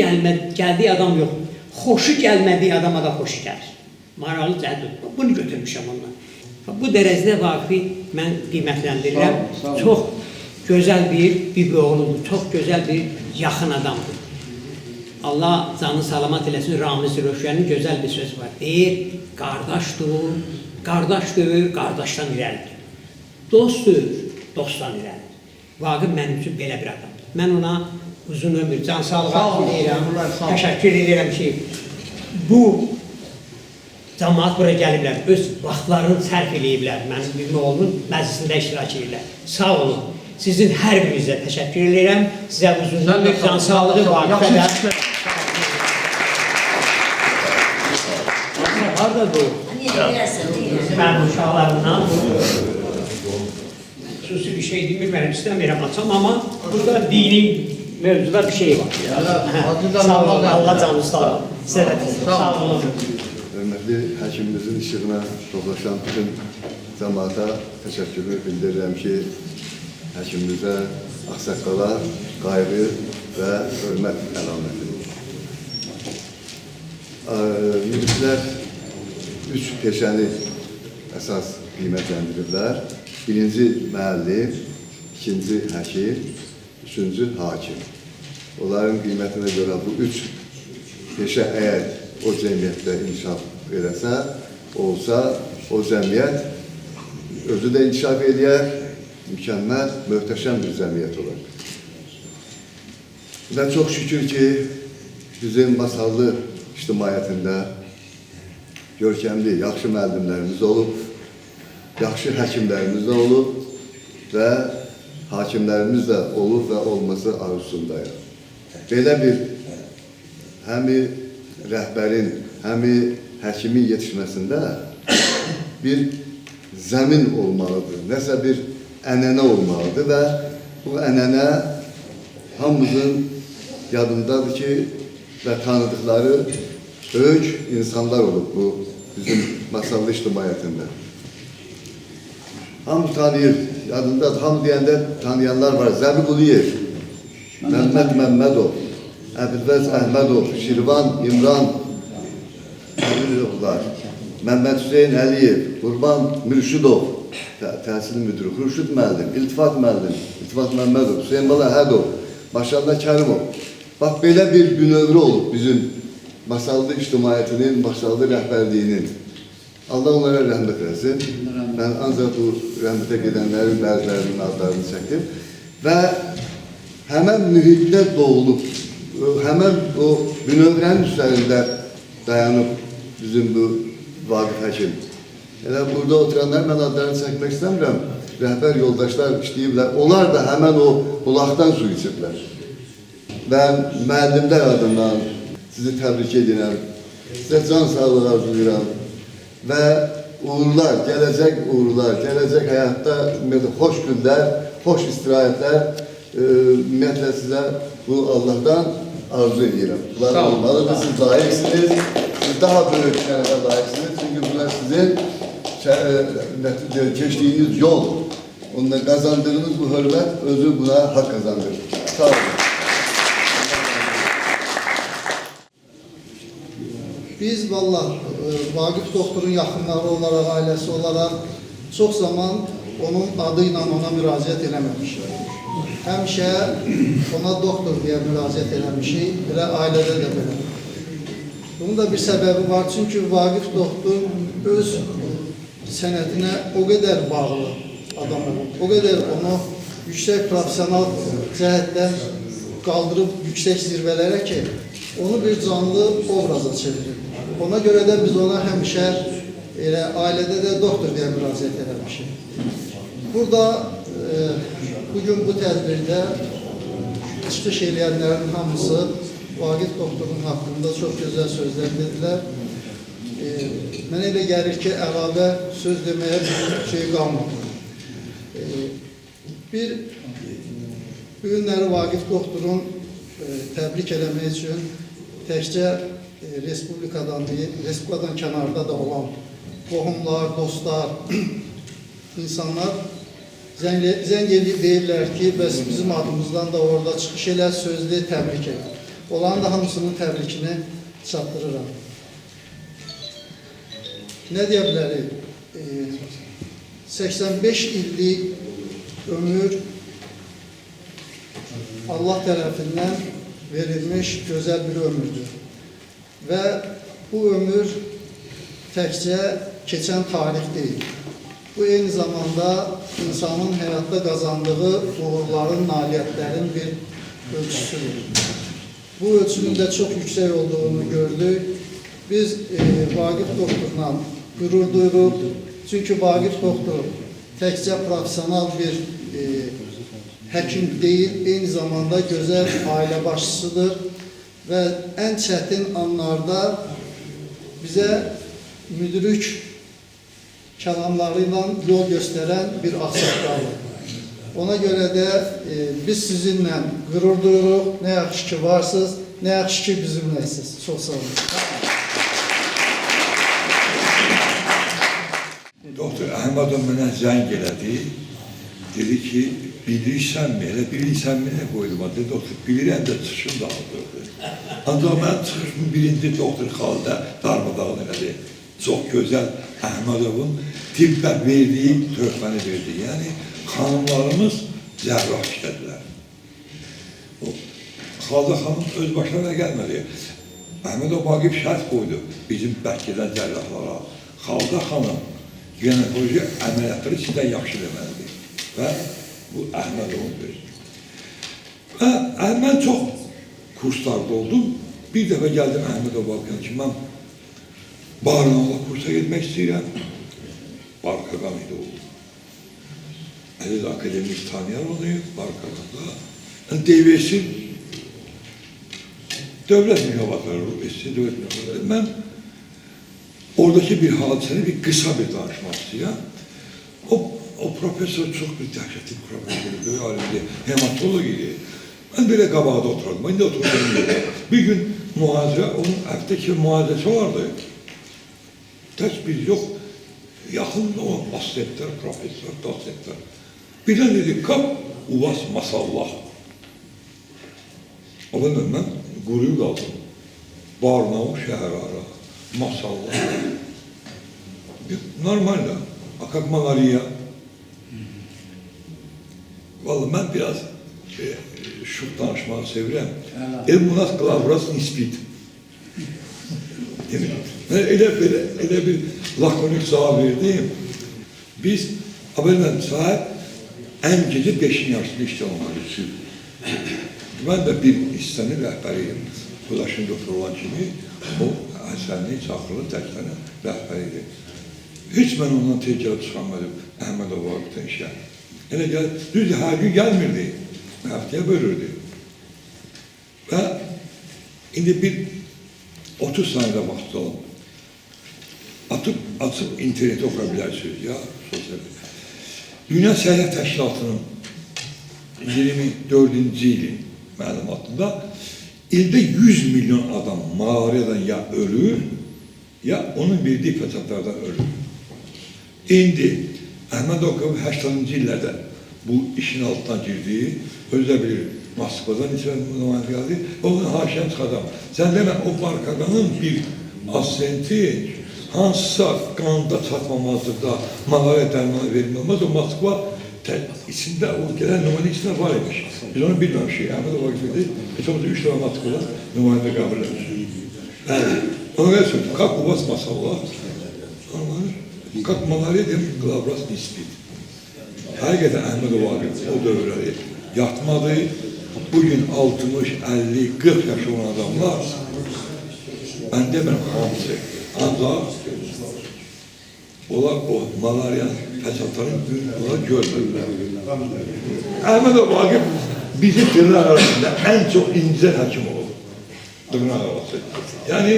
gəldiyi adam yox, xoşu gəlmədiyi adama da xoşu gəlir. Maralı cəhət, bunu götürmüşəm ondan. Bu dərəcədə Vaqifi mən qiymətləndirirəm. Çox gözəl bir oğludur, çox gözəl bir yaxın adamdır. Allah canı salamat eləsin, Ramiz Röşənin gözəl bir söz var. Deyir, qardaşdır, qardaşdan irəlidir. Dostdur, dostdan irəlidir. Vaqif mənim üçün belə bir adamdır. Mən ona uzun ömür, can sağlığı edirəm, təşəkkür edirəm ki, bu cəmaat bura gəliblər, öz vaxtlarını sərf eləyiblər, mənim bir oğlunun məclisində iştirak edirlər. Sağ olun, sizin hər birinizə təşəkkür edirəm, sizə uzun ömür, can sağlığı Vaqifə də. Haradadır? Mən uşaqlarımdan xüsusi bir şey demirəm, istəmirəm açam, amma burada dini mövzuda bir şey var. Sağ olun, Allah canı sağ olun. Sağ olun. Hörmətli həkimimizin işığına toplaşan bütün cəmaata təşəkkürü bildirirəm ki, həkimimizə ağsaqqala qayğı və hörmət əlamətidir. Müdürlər üç peşəni əsas qiymətləndirirlər. Birinci müəllim, ikinci həkim, üçüncü hakim. Onların qiymətinə görə bu üç peşə əgər o cəmiyyətdə inkişaf olsa, o cəmiyyət özü də inkişaf edir, mükəmməl, möhtəşəm bir cəmiyyət olar. Və çox şükür ki, bizim masallı ictimaiyyətində görkəmli, yaxşı müəllimlərimiz olub, yaxşı həkimlərimiz də olub və hakimlərimiz də olub və olması arzusundayıq. Belə bir həmi rəhbərin, həmi həkimin yetişməsində bir zəmin olmalıdır, nəsə bir ənənə olmalıdır və bu ənənə hamımızın yadındadır ki, və tanıdıqları böyük insanlar olub bu bizim masallı ictimaiyyətində. Hamı tanıyır, yadında hamı deyəndə tanıyanlar var. Zəbi Quliyev, Məhəmməd Məmmədov, Əbülvəz Əhmədov, Şirvan İmran Əbülovlar, Məhəmməd Hüseyin Əliyev, Qurban Mürşidov, təhsil müdürü, Xurşud müəllim, İltifat müəllim, İltifat Məmmədov, Hüseyin Bala Əhədov, Maşallah Kərimov. Bax, belə bir bünövrə olub bizim masallı ictimaiyyətinin, masallı rəhbərliyinin. Allah onlara rəhmət eləsin. Mən ancaq bu rəhmətə gedənlərin bəzilərinin adlarını çəkim. Və həmən mühitdə doğulub, həmən o bünövrənin üzərində dayanıb bizim bu Vaqif həkim. Elə burada oturanlar, mən adlarını çəkmək istəmirəm, rəhbər yoldaşlar işləyiblər. Onlar da həmən o bulaqdan su içiblər. Və müəllimlər adından sizi təbrik edirəm, sizə can sağlığı arzulayıram və uğurlar, gələcək həyatda xoş günlər, xoş istirahətlər, ümumiyyətlə sizə bu Allah'dan arzu edirəm. Bunlar olmalıdır, siz layiqsiniz, siz daha böyük şərəfə layiqsiniz, çünki bunlar sizin keçdiyiniz yol, onunla qazandığınız bu hörmət özü buna haqq kazandırır. Sağ olun. Biz vallahi Vaqif doktorun yaxınları olaraq, ailəsi olaraq çox zaman onun adıyla ona müraciət eləməmişik. Həmişə ona doktor deyə müraciət eləmişik, belə ailədə də belə. Bunun da bir səbəbi var, çünki Vaqif doktor öz sənətinə o qədər bağlı adam olub, o qədər onu yüksək profesional cəhətdən qaldırıb yüksək zirvələrə ki, onu bir canlı obraza çevirir. Ona görə də biz ona həmişə ailədə də doktor deyə müraciət eləmişik. Burada bugün bu tədbirdə çıxış eləyənlərin hamısı Vaqif doktorun haqqında çox gözəl sözlər dedilər. Mənə elə gəlir ki, əlavə söz deməyə bir şey qalmadı. Bu günləri Vaqif doktorun təbrik eləmək üçün təkcə Respublikadan deyil, Respublikadan kənarda da olan qohumlar, dostlar, insanlar zəng edib deyirlər ki, bəs bizim adımızdan da orada çıxış elə, sözlü təbrik elə. Olan da hamısının təbrikini çatdırıram. Nə deyə bilərik? 85 illik ömür Allah tərəfindən verilmiş gözəl bir ömürdür. Və bu ömür təkcə keçən tarix deyil. Bu eyni zamanda insanın həyatda qazandığı uğurların, nailiyyətlərin bir ölçüsüdür. Bu ölçünün də çox yüksək olduğunu gördük. Biz Vaqif doktorla qürur duyuruq. Çünki Vaqif doktor təkcə profesional bir həkim deyil, eyni zamanda gözəl ailə başçısıdır və ən çətin anlarda bizə müdrik kəlamlarıyla yol göstərən bir ağsaqqaldır. Ona görə də biz sizinlə qürur duyuruq, nə yaxşı ki varsınız, nə yaxşı ki bizimləsiniz. Çox sağ olun. Doktor Əhmədov mənə zəng elədi, dedi ki, bilirsənmi, elə bilirsənmi nə qoydum? Dedi, doktor, bilirəm də çıxışım da aldırdı. Ancaq mən çıxışımın birinci doktor xalda darmadağın elədi. Çox gözəl Əhmədovun tibbə verdiyi töhfəni verdi. Yəni, xanımlarımız cərrah işlədilər. Xalda xanım öz başına gəlmədi. Əhmədov Vaqif şərt qoydu bizim Bəkkidən cərrahlara. Xalda xanım ginekoloji əməliyyatları sizdən yaxşı deməlidir. Və bu Əhmədovun verdi. Və mən çox kurslarda oldum. Bir dəfə gəldim Əhmədov Vaqifdən ki, mən Barnavla kursa getmək istəyirəm. Barqadan idi o. Əziz akademik tanıyan onu, Barqadanda. DVS Dövlət mükafatları, dövlət mükafatları. Mən oradakı bir hadisəni bir qısa bir danışmaq istəyirəm. O profesör çox bir dəhşətli profesör, böyük alimdir, hematolog idi. Mən belə qabağda oturadım, indi oturdum. Bir gün mühazirə, onun həftəki mühazirəsi vardı. Tək biz yox, yaxında olan assetlər, professor, dassetlər. Birdən dedi, kap, uvas masallah. O da mən quruyub qaldım. Barnav şəhərara, masallah. Normal da, akak malariya. Vallahi mən biraz şux danışmağı sevirəm. Bu nas qlavras nispit. Elə bir lakonik cavab verdim. Biz, haberlə sahib ən gecə 5-in yarısında işləməli üçün. Mən də bir hissənin rəhbəriyim. Ulaşın doktor olan kimi, o Həsənli, Çaxırlı, Təkdənə rəhbəridir. Heç mən ondan tez gəlib çıxanmadım Əhmədov Vaqifdən işə. Elə gəl, düzdür, hər gün gəlmirdi, həftəyə bölürdü. Və indi bir 30 saniyədə vaxt olun. Açıb interneti oxura bilərsiniz, ya, sosial. Dünya Səhiyyə Təşkilatının 24-cü ilin məlumatında ildə 100 milyon adam malariyadan ya ölür, ya onun verdiyi fəsadlardan ölür. İndi Əhmədov 80-ci illərdə bu işin altından girdi, özü də bilir, Moskvadan neçə nümayəndə gəldi, onun haşiyən çıxadam. Sən demə, o barkaqanın bir asenti hansısa qanda çatmamazlıqda malariya dərmanı verilməz, o Moskva içində, o gələn nümayəndə içində var imiş. Biz onu bilməmişik, Əhmədov Vaqif'də, heç olmazsa 3 tane Moskvadan nümayəndə qəbul etmiş. Bəli, ona görə söylüyorum, kak uvas masallah, anlar, kak malariya demək, qlavras nispit. Həqiqətən Əhmədov Vaqif o dövrləri yatmadı, bugün 60, 50, 40 yaşı olan adamlar, mən demirəm hamısı, ancaq onlar o malariyanın fəsadların günləri görmədilər. Əhmədov Vaqif bizi dırnaq arasında ən çox incə həkim oldu. Dırnaq arası. Yəni,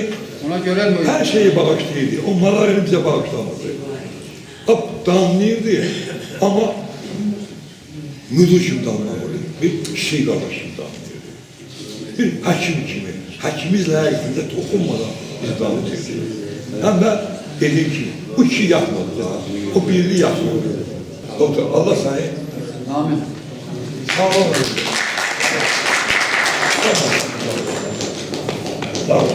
hər şeyi bağışlayırdı. O malariyanı bizə bağışlamırdı. Damlayırdı, amma müdür kimi damlamırdı. Bir kişi qardaş kimi damlayırdı. Bir həkim kimi, həkimiz layıqında toxunmadan biz damlayırdı. Həm də dediğim ki, bu kişi yapmadı da, o birliği yapmadı. Doktor, Allah səni... Amin. Sağ olun. Sağ olun.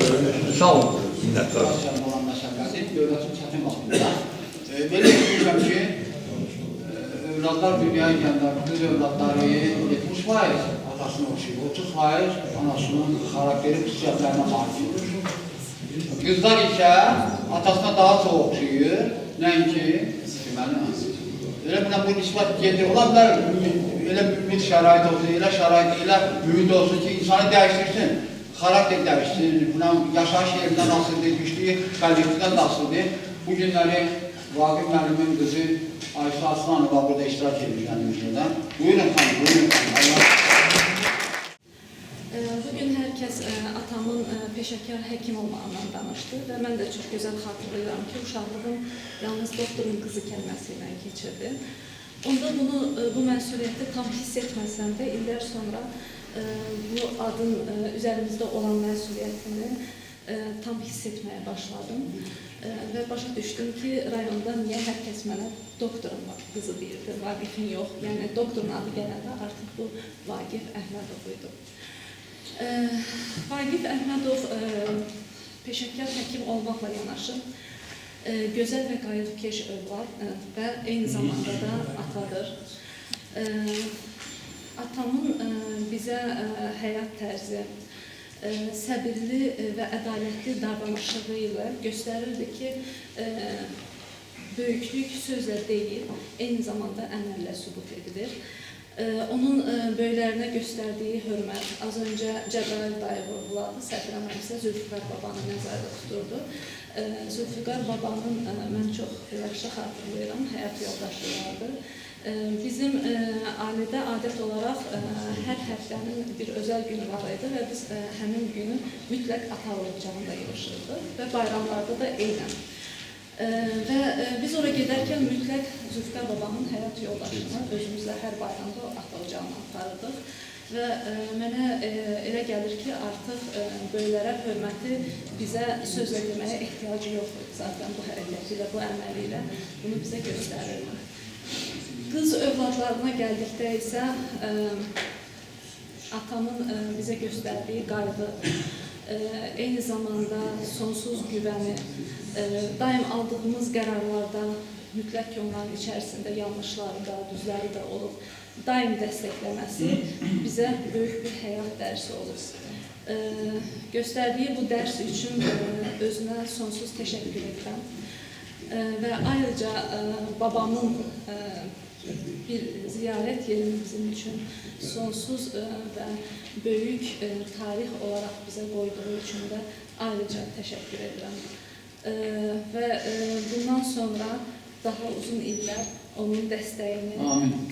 Sağ olun. Minnətlər. Dövlətin çətin vaxtında. Belə düşünürəm ki, övladlar dünyaya gəldilər, qız övladları 70% atasını oxşayır, 30% anasının xarakteri xüsusiyyətlərinə malikdir. Qızlar isə atasına daha çox oxşayır, nəinki elə bilən bu nisbət gedir. Ola bilər, elə mühit şərait olsun, elə şərait, elə mühit olsun ki, insanı dəyişdirsin, xarakter dəyişsin, yaşayış yerindən asıldır, düşdüyü kollektivdən asıldır. Bu günləri Vaqif müəllimin qızı Ayşə Aslanova burada iştirak edir yanımızdan. Buyurun xanım, buyurun xanım. Bugün hər kəs atamın peşəkar həkim olmağından danışdı və mən də çox gözəl xatırlayıram ki, uşaqlığım yalnız doktorun qızı kəlməsi ilə keçirdi. Onda bu məsuliyyəti tam hiss etməsəm də illər sonra bu adın üzərimizdə olan məsuliyyətini tam hiss etməyə başladım və başa düşdüm ki, rayonda niyə hər kəs mənə doktorun qızı deyirdi, Vaqifin yox. Yəni, doktorun adı gələndə artıq bu Vaqif Əhmədov idi. Vaqif Əhmədov peşəkar həkim olmaqla yanaşı, gözəl və qayğıkeş övlad və eyni zamanda da atadır. Atamın bizə həyat tərzi, səbirli və ədalətli davranışlığı ilə göstərirdi ki, böyüklük sözlə deyil, eyni zamanda əməllə sübut edilir. Onun böyüklərinə göstərdiyi hörmət, az öncə Cəbrayıl dayı vurğuladı, səhv eləmirəmsə Zülfüqar babanı nəzərdə tuturdu. Zülfüqar babanın mən çox yaxşı xatırlayıram, həyat yoldaşı vardı. Bizim ailədə adət olaraq hər həftənin bir özəl günü var idi və biz həmin günü mütləq ata ocağında yığışırdıq və bayramlarda da eynən. Və biz oraya gedərkən mütləq Zülfüqar babanın həyat yoldaşını özümüzlə hər bayramda ata ocağına aparırdıq. və mənə elə gəlir ki, artıq böyüklərə hörməti bizə sözlə deməyə ehtiyacı yoxdur. Zaten bu hərəkəti ilə, bu əməli ilə bunu bizə göstərir. Qız övladlarına gəldikdə isə atamın bizə göstərdiyi qayğı, eyni zamanda sonsuz güvəni, daim aldığımız qərarlarda mütləq ki, onların içərisində yanlışları da, düzləri də olub, daim dəstəkləməsi bizə böyük bir həyat dərsi olub. Göstərdiyi bu dərs üçün özünə sonsuz təşəkkür edirəm. Və ayrıca babamın bir ziyarət yerinin bizim üçün sonsuz və böyük tarix olaraq bizə qoyduğu üçün də ayrıca təşəkkür edirəm. Və bundan sonra daha uzun illər onun dəstəyini,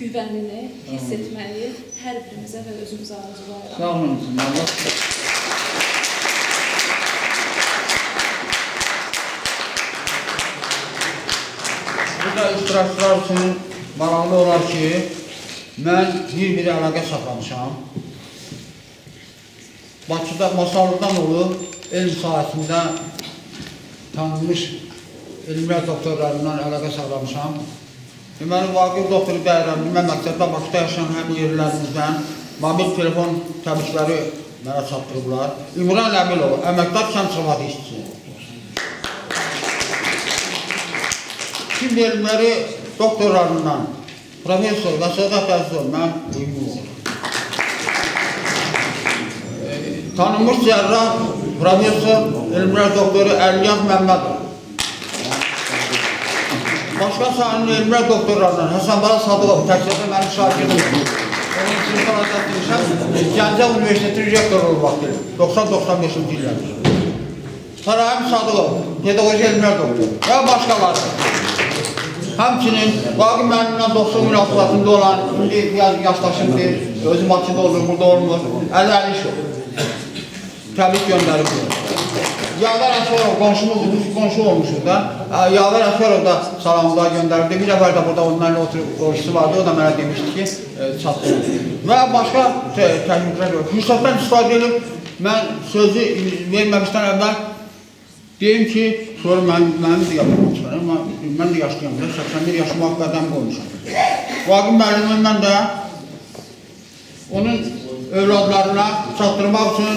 güvənini hiss etməyi hər birimizə və özümüzə arzulayırıq. Sağ olun. Burada iştirakçılar üçün maraqlı olar ki, mən bir əlaqə saxlamışam. Bakıda Masallıqdan olub, elm sahəsində tanınmış elmlər doktorlarından əlaqə saxlamışam. Deməli, Vaqif doktoru bəyərləmdirmə məqsəddə Bakıda yaşayan həm yerlərimizdən mobil telefon təbrikləri mənə çatdırıblar. İmran Nəbilov, əməkdar kənd sıfatı işçisi. Kim elmləri doktorlarından profesor və Sədat Əzizov, mən uyumlu olur. Tanınmış cərrah, profesor, elmlər doktoru Əliyaz Məmmədov. Başqa sahinin elmlər doktorlarından Həsənbala Sadıqov, təksirdə mənim şagirdim. Onun için fərasət demişəm, Gəncə Universiteti rektor olub vaxtı, 90-95-ci illərdir. Fərahim Sadıqov, pedagojik elmlər doktoru və başqaları. Həmçinin Vaqif müəllimlə 90 münasibətində olan, indi yaşdaşımdır, özü Bakıda olur, burada olmur, Əli Əlişov. Təbrik göndərib. Yavər Əsərov, qonşu olmuşuz da, Yavər Əsərov da salamlar göndəribdi. Bir nəfər də burada onlarla oturuşu vardı, o da mənə demişdi ki, çatdı. Və başqa təkliflər yox. Fürsətdən istifadə edib, mən sözü verməmişdən əvvəl deyim ki, sonra mənim də yapmam çıxarım, amma mən də yaşlıyam, 81 yaşıma qədəm qoymuşam. Vaqif müəllimin mən də onun övladlarına çatdırmaq üçün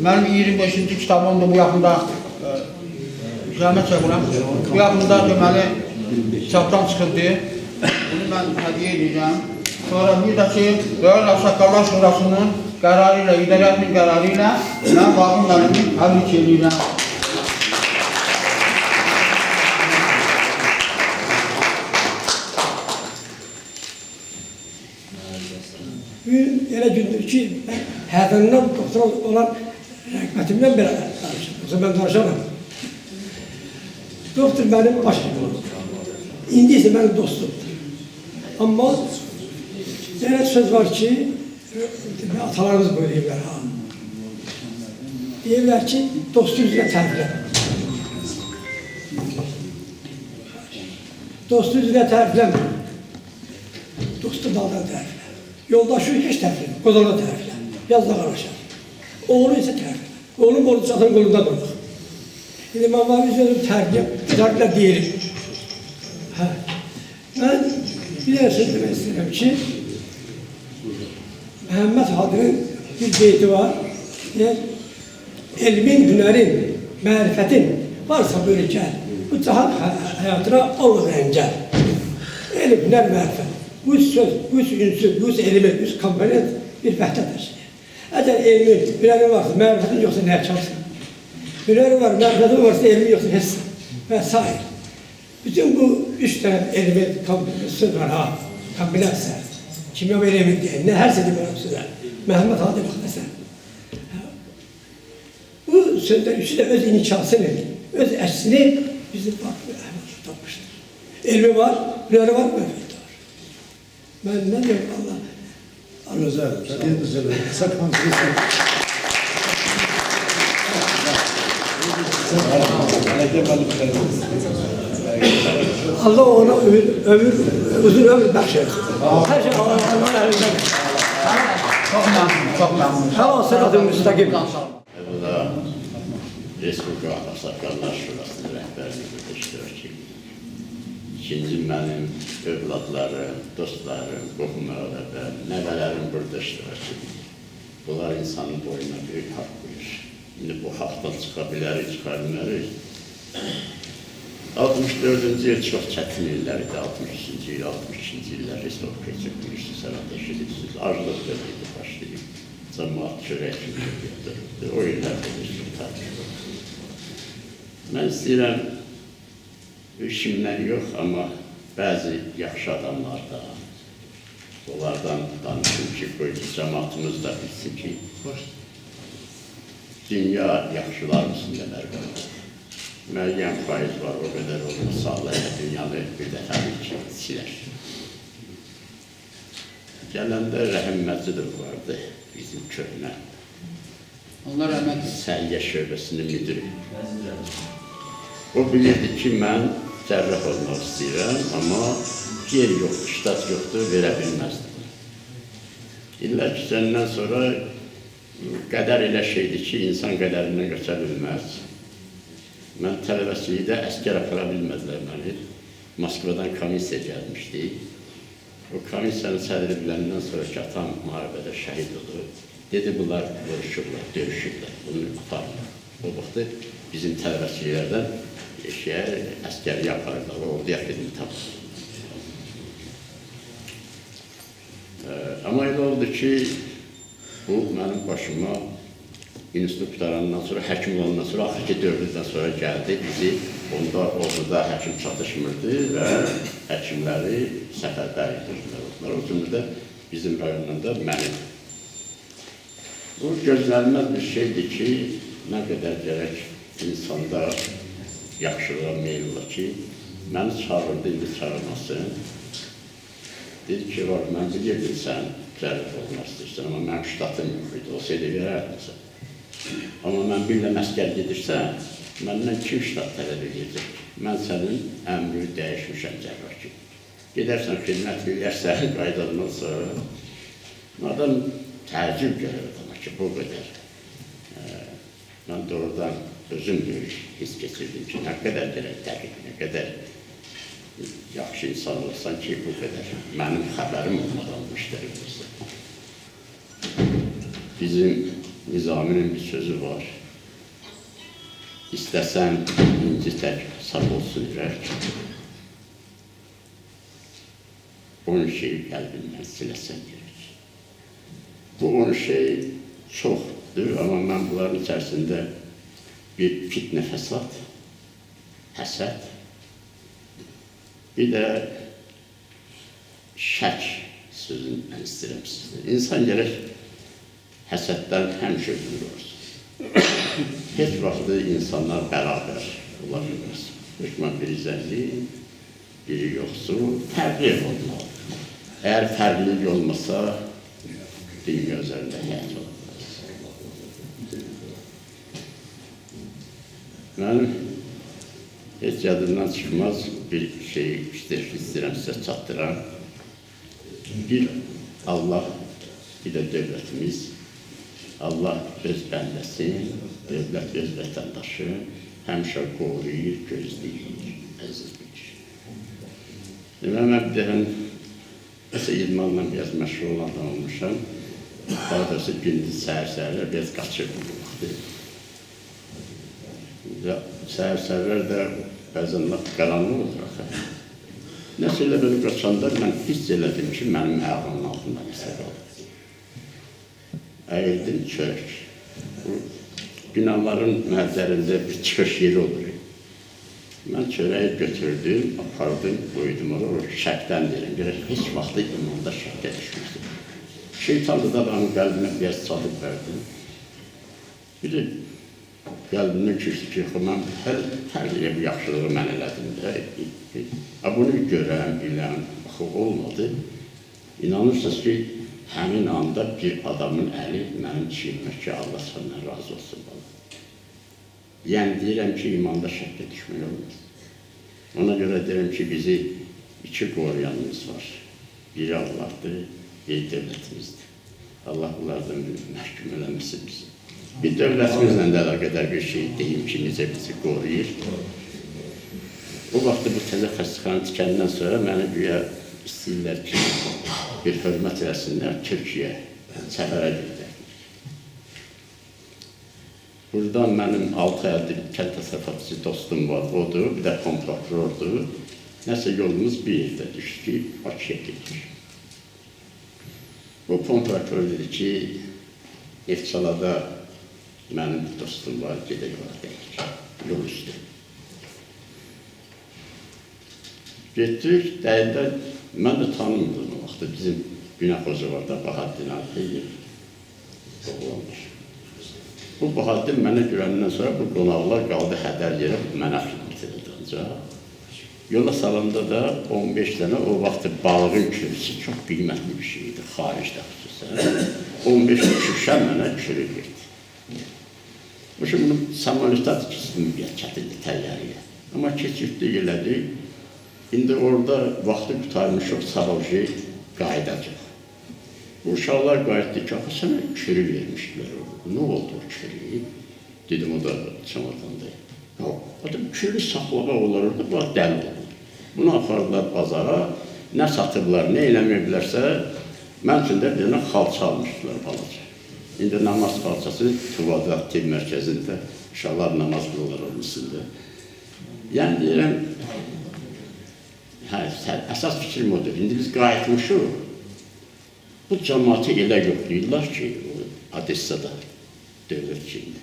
mənim 25-ci kitabım da bu yaxında zəhmət çəkirəm. Bu yaxında deməli çapdan çıxırdı. Bunu mən hədiyyə edəcəm. Sonra bir də ki, Döyən Ağsaqqallar Şurasının qərarı ilə, idarənin qərarı ilə mən Vaqif müəllimi təbrik edirəm. Bugün elə gündür ki, mən hədəndən doktor olan rəqbətimdən belə danışım. Yoxsa mən danışaram. Doktor mənim başım olur. İndi isə mənim dostumdur. Amma belə söz var ki, atalarımız böyle deyirlər ha. Deyirlər ki, dostu üzrə təriflə. Dostu üzrə tərifləmir. Dostu daldan təriflə. Yoldaşı heç təriflə, qozana təriflə. Yazda qarışar. Oğlu isə təriflə. Oğlum borcu çatan qolunda qoyur. İndi mən var üzrə təriflə deyirim. Mən bir dənə söz demək istəyirəm ki, Məhəmməd Hadinin bir beyti var. Elmin, hünərin, mərifətin varsa böyle gəl. Bu cahan həyatına Allah əngəl. Elm, hünər, mərifət. Bu söz, bu ünsüz, bu element, bu komponent bir vəhdət təşkil. Əgər elmin, hünərin varsa, mərifətin yoxsa nə çalsın? Hünərin var, mərifətin varsa, elmin yoxsa hessin və s. Bütün bu üç tərəf element, söz var ha, kombinasiya. Kimya və element deyək, nə hər səni mənəm sözə. Məhəmməd Hadi Baxtəsən. Bu sözlər üçü də öz inikasını, öz əksini bizim farklı əhməd tapmışdır. Elmi var, hünəri var, mərifəti var. Mən nə deyim Allah? Gözəl, gözəl. Sakın kesin. Allah ona uzun ömür bəxş etsin. Hər şey Allah'ın əlindən. Çox məmnun, çox məmnun. Hal-hazır adım müstəqim. Evvela Respublika Ağsaqqallar Şurasının rəhbərliyi burada iştirak edir. İkinci mənim övladlarım, dostlarım, qohum-əqrəbəm, nəvələrim burada iştirak edir. Bunlar insanın boyuna böyük haqq buyur. İndi bu haqdan çıxa bilərik, çıxa bilmərik. 64-cü il çox çətin illər idi, 62-ci il, 62-ci illər Respublika üçün bilirsiniz, sənət eşidirsiniz, aclıq dövləti başlayıb, cəmaat çörək kimi götürüldü, o illərdə resultat. Mən istəyirəm, işimdən yox, amma bəzi yaxşı adamlar da, onlardan danışım ki, bu cəmaatımız da bilsin ki, dünya yaxşılarımızın qədər qalır. Müəyyən faiz var, o qədər olur, sağlayla dünyanı bir dəfəlik silər. Gələndə Rəhim Məcidov vardı, bizim köhnə. Allah rəhmət etsin. Səhiyyə şöbəsinin müdürü. O bilirdi ki, mən cərrah olmaq istəyirəm, amma yer yoxdur, ştat yoxdur, verə bilməzdim. İllər keçəndən sonra qədər elə şeydir ki, insan qədərindən qaça bilməz. Mən tələbəçilikdə əskər apara bilmədilər məni. Moskvadan komissiya gəlmişdi. O komissiyanın sədri biləndən sonra ki, atam müharibədə şəhid olur. Dedi, bunlar vuruşurlar, döyüşürlər, bunu aparırlar. O vaxtı bizim tələbəçiliklərdən əskəriyə aparırlar, orduya xidmət tapır. Amma elə oldu ki, bu mənim başıma institut qutarandan sonra, həkim olandan sonra, axırki dövrdən sonra gəldi, bizi onda orduda həkim çatışmırdı və həkimləri səfərbər edirlər. O cümlədə bizim rayondan da mənim. Bu gözlənilməz bir şeydir ki, nə qədər gərək insanda yaxşılığa meyil olar ki, məni çağırdı, indi çağırmasın. Dedi ki, mən bilirdim sən cərrah olmaq istəyirsən, amma mənim ştatım yox idi, olsaydı verərdim sən. Amma mən birlə məskər gedirsən, məndən kim ştat tələb edəcək? Mən sənin əmri dəyişmişəm cərrah ki. Gedərsən, xidmət bilirsən, qaydadan sonra. Adam təəccüb görür adama ki, bu qədər. Mən doğrudan özüm böyük his keçirdim ki, nə qədər gərək dəqiq, nə qədər yaxşı insan olsan ki, bu qədər. Mənim xəbərim olmadan müştərimizdir. Bizim Nizaminin bir sözü var. İstəsən inci tək sağ olsun ürək. 10 şeyi qəlbindən siləsən gerək. Bu 10 şey çoxdur, amma mən bunların içərisində bir fitnə fəsad, həsəd, bir də şək sözünü mən istəyirəm sizdən. İnsan gərək həsəddən həmişə üzülür olsun. Heç vaxtı insanlar bərabər ola bilməz. Hökmən biri zəngin, biri yoxsul, fərqli olmalı. Əgər fərqlilik olmasa, dünya üzərində həyat olamaz. Mən heç yadımdan çıxmaz bir şey istəyirəm sizə çatdıram. Bir Allah, bir də dövlətimiz, Allah öz bəndəsi, dövlət öz vətəndaşı həmişə qoruyur, gözləyir, əziz bilir. Mən bir dəfə idmanla biraz məşğul olan adam olmuşam. Daha doğrusu gündüz səhər-səhərlər biraz qaçır bu vaxtı. Səhər-səhərlər də bəzən qaranlıq olur axı. Nəsə elə belə qaçanda mən hiss elədim ki, mənim ayağımın altında nəsə qalır. Əyildim çörək. Binaların məhzərində bir çıxış yeri olur. Mən çörəyi götürdüm, apardım, qoydum oraya, şəkdən deyirəm. Görək, heç vaxtı imanda şəkdə düşmüşdüm. Şeytanlı da benim qəlbimə biraz çalıb verdim. Bir də qəlbimə keçdi ki, mən hər yerə bu yaxşılığı mən elədim də. Bunu görəm, biləm, olmadı. İnanırsınız ki, həmin anda bir adamın əli mənim çiğmə ki, Allah səndən razı olsun bana. Yəni deyirəm ki, imanda şəklə düşmək olmaz. Ona görə deyirəm ki, bizi iki qoruyanımız var. Biri Allahdır, biri dövlətimizdir. Allah bunlardan məhkum eləməsin bizi. Bir dövlətimizlə də əlaqədar bir şey deyim ki, necə bizi qoruyur. O vaxtda bu təzə xəstəxana tikəndən sonra məni güya istəyirlər ki, bir hörmət eləsinlər Türkiyə səfərə gedək. Buradan mənim 6 aydır kənd təsərrüfatçı dostum var, odur, bir də kompradordur. Nəsə yolumuz bir yerdə düşdü ki, Bakıya gedir. Bu komprador dedi ki, Neftçalada mənim bir dostum var, gedək var deyik, yol üstü. Getdik, dəyində, mən də tanımırdım o vaxtda, bizim Günah Hoca var da, Bahaddin adlı oğlanmış. Bu Bahaddin mənə görəndən sonra bu qonaqlar qaldı hədər yerə, mənə bitirildi ancaq. Yola salanda da 15 dənə o vaxtda balığın kürüsü çox qiymətli bir şeydi, xaricdə xüsusən. 15 şüşə mənə kürü verdi. Bu şimdi samolyotlar kismiyyə çətildi təyyarəyə. Amma keçirdi elədi. İndi orada vaxtı qutarmışıq, sarıcı qayıdacaq. Bu uşaqlar qayıtdı ki, axı sənə kürü vermişdilər orada. Nə oldu o kürü? Dedim, o da çamadanda. Adam kürü saxlamaq olar orada, bu dəli olur. Bunu apardılar bazara, nə satıblar, nə eləməyiblərsə, mən üçün də bir dənə xalça almışdılar balaca. İndi namaz xalçası Tuvada Tibb mərkəzində uşaqlar namaz qılırlar onun üstündə. Yəni deyirəm, əsas fikrim odur. İndi biz qayıtmışıq, bu cəmaatı elə yoxlayırlar ki, Odessada dövlət kimi.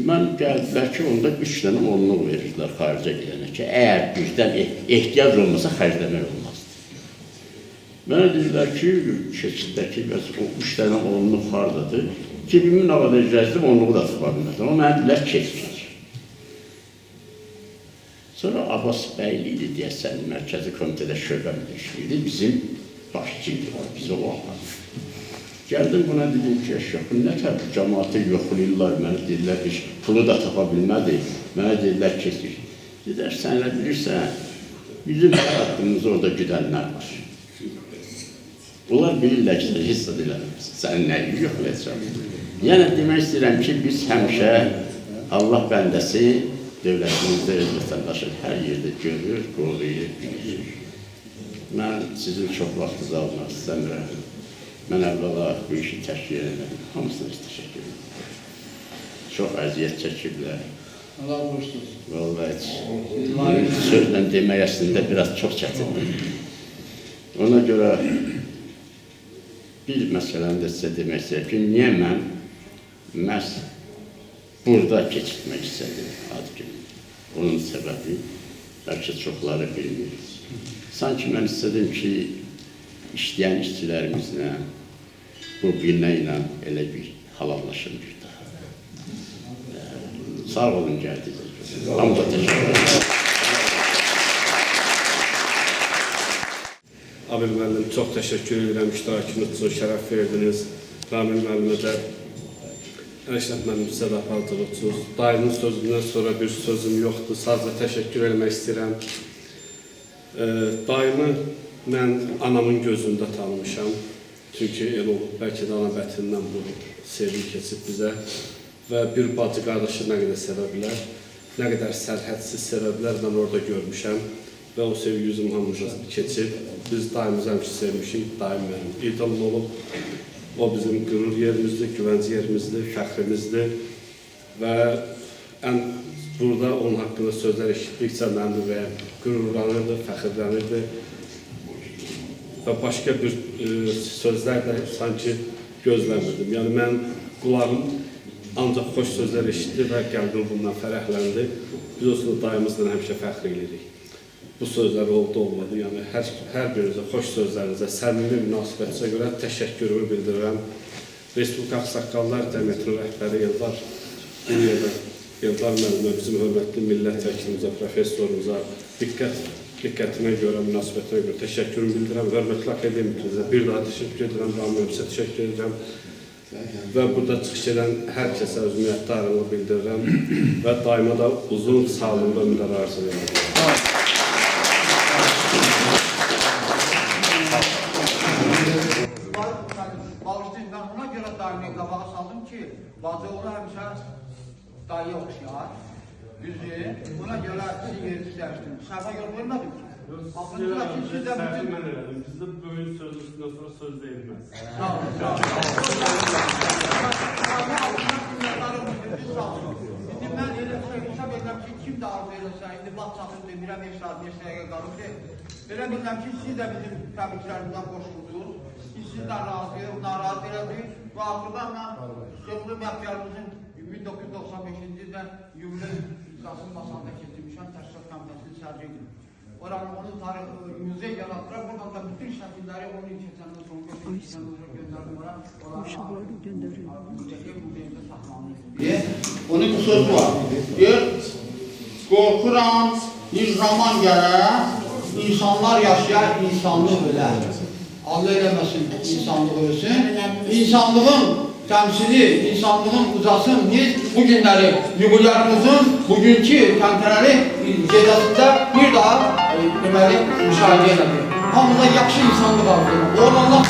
Mən gəldilər ki, onda 3 dənə onluq verirlər xaricə gedənə ki, əgər birdən ehtiyac olmasa xərcləmək olmazdı. Mənə dedilər ki, keçiddəki o 3 dənə onluq hardadır? Cibimin havada gəzdim, onluğu da tapa bilmədim. Amma mənə dedilər, keçir. Sonra Abbas bəyli idi deyəsən, mərkəzi komitədə şöbə müdürlüyüydü, bizim başçıydı, bizi o anladı. Gəldim buna dedim ki, şəxin nə tərəf cəmaatı yoxlayırlar, mənə dedilər, pulu da tapa bilmədi, mənə dedilər, keçir. Dedilər, sən elə bilirsən, bizim həyatımızda orada güdənlər var. Onlar bilirlər ki, hiss ediləməz, sən nəyi yoxlayacaq. Yəni, demək istəyirəm ki, biz həmişə Allah bəndəsi dövlətimizdə öz vətəndaşı hər yerdə görür, qoruyur, bilir. Mən sizin çox vaxtınızı almaq istəmirəm. Mən əvvəla bu işi təşkil edemedim. Hamısına təşəkkür edirəm. Çox əziyyət çəkiblər. Allah qoşsun. Vallahi sözlə demək əslində biraz çox çətindir. Ona görə bir məsələni də sizə demək istəyirəm ki, niyə mən məhz burada keçirtmək istədim ad günü. Onun səbəbi bəlkə çoxları bilmir. Sanki mən istədim ki, işləyən işçilərimizlə, bu birlə ilə elə bir halallaşın bir daha. Sağ olun, gəldiniz. Hamıda təşəkkür ederim. Abil müəllim, çox təşəkkür edirəm iştirakınız üçün, şərəf verdiniz. Ramil müəllimə də, Əlişət müəllim sizə də apardıqçınız. Dayının sözündən sonra bir sözüm yoxdur, sadəcə təşəkkür etmək istəyirəm. Dayımı mən anamın gözündə tanımışam. Çünki el olub, bəlkə də ana bətindən bu sevgi keçib bizə. Və bir bacı qardaşı nə qədər sevə bilər, nə qədər sərhədsiz sevə bilər, mən orada görmüşəm. Və o sevgi yüzüm hamımıza keçib. Biz dayımızı həmişə sevmişik, dayım mənim idolum olub. O bizim qürur yerimizdir, güvənc yerimizdir, fəxrimizdir. Və burada onun haqqında sözlər eşitdikcə mənim ürəyim qürurlanırdı, fəxirlənirdi. Və başqa bir sözlər də sanki gözləmirdim. Yəni, mən qulağım ancaq xoş sözlər eşitdi və qəlbim bundan fərəhləndi. Biz olsun dayımızla həmişə fəxr edirik. Bu sözlər oldu-olmadı. Yəni, hər birinizə, xoş sözlərinizə, səmimi münasibətinizə görə təşəkkürümü bildirirəm. Respublika Ağsaqqallar Cəmiyyətinin rəhbəri Eldar müəllimə, bizim hörmətli millət vəkilimizə, professorumuza diqqətinə görə, münasibətinə görə təşəkkürümü bildirirəm. Hörmətli akademikimizə bir daha təşəkkür edirəm, Ramil'imizə təşəkkür edirəm. Və burada çıxış edən hər kəsə öz minnətdarlığımı bildirirəm və daima da uzun, sağlıqlı ömürlər arzu edirəm. Bağışlayın, ki, bacı oğlu həmişə dayı oxşayar. Düzdür. Buna görə sizi yeri istəyirdim. Şərfə yol vermədim ki. Aklınızda ki, siz də bizim... Mən elədim. Bizdə böyük söz üstündən sonra söz deyilməz. Sağ olun, sağ olun. Bizim mən elə hesab edirəm ki, kim də arzu eləsə, indi vaxt çatır demirəm, 5 saat, 5 dəqiqə qalıb ki, elə bilirəm ki, siz də bizim təbriklərimizdən qoşuldunuz. Biz sizdən razıyıq, narazı elədik və axırda mən Şömrü Məhdiyarımızın 1995-ci ildə Yubiley İclasının masasında keçirmişəm, Təşkilat Komitəsinin sərciydim. Oranın onun muzey yarattılar, buradan da bütün şəkilləri onun keçəndən sonra göndərdim ora. Uşaqları göndərir. Muzeyində saxlanılır. Onun bir sözü var. Deyir, qorxuram, bir zaman gələr, insanlar yaşayar, insanlıq ölər. Allah eləməsin, insanlıq ölsün. İnsanlığın təmsili, insanlığın ucasın. Biz bu günləri, yubilyarımızın bugünkü təntənəli gecəsində bir daha deməli, müşahidə elədik. Hamıza yaxşı insanlıq arzulayırım. Oğlanlar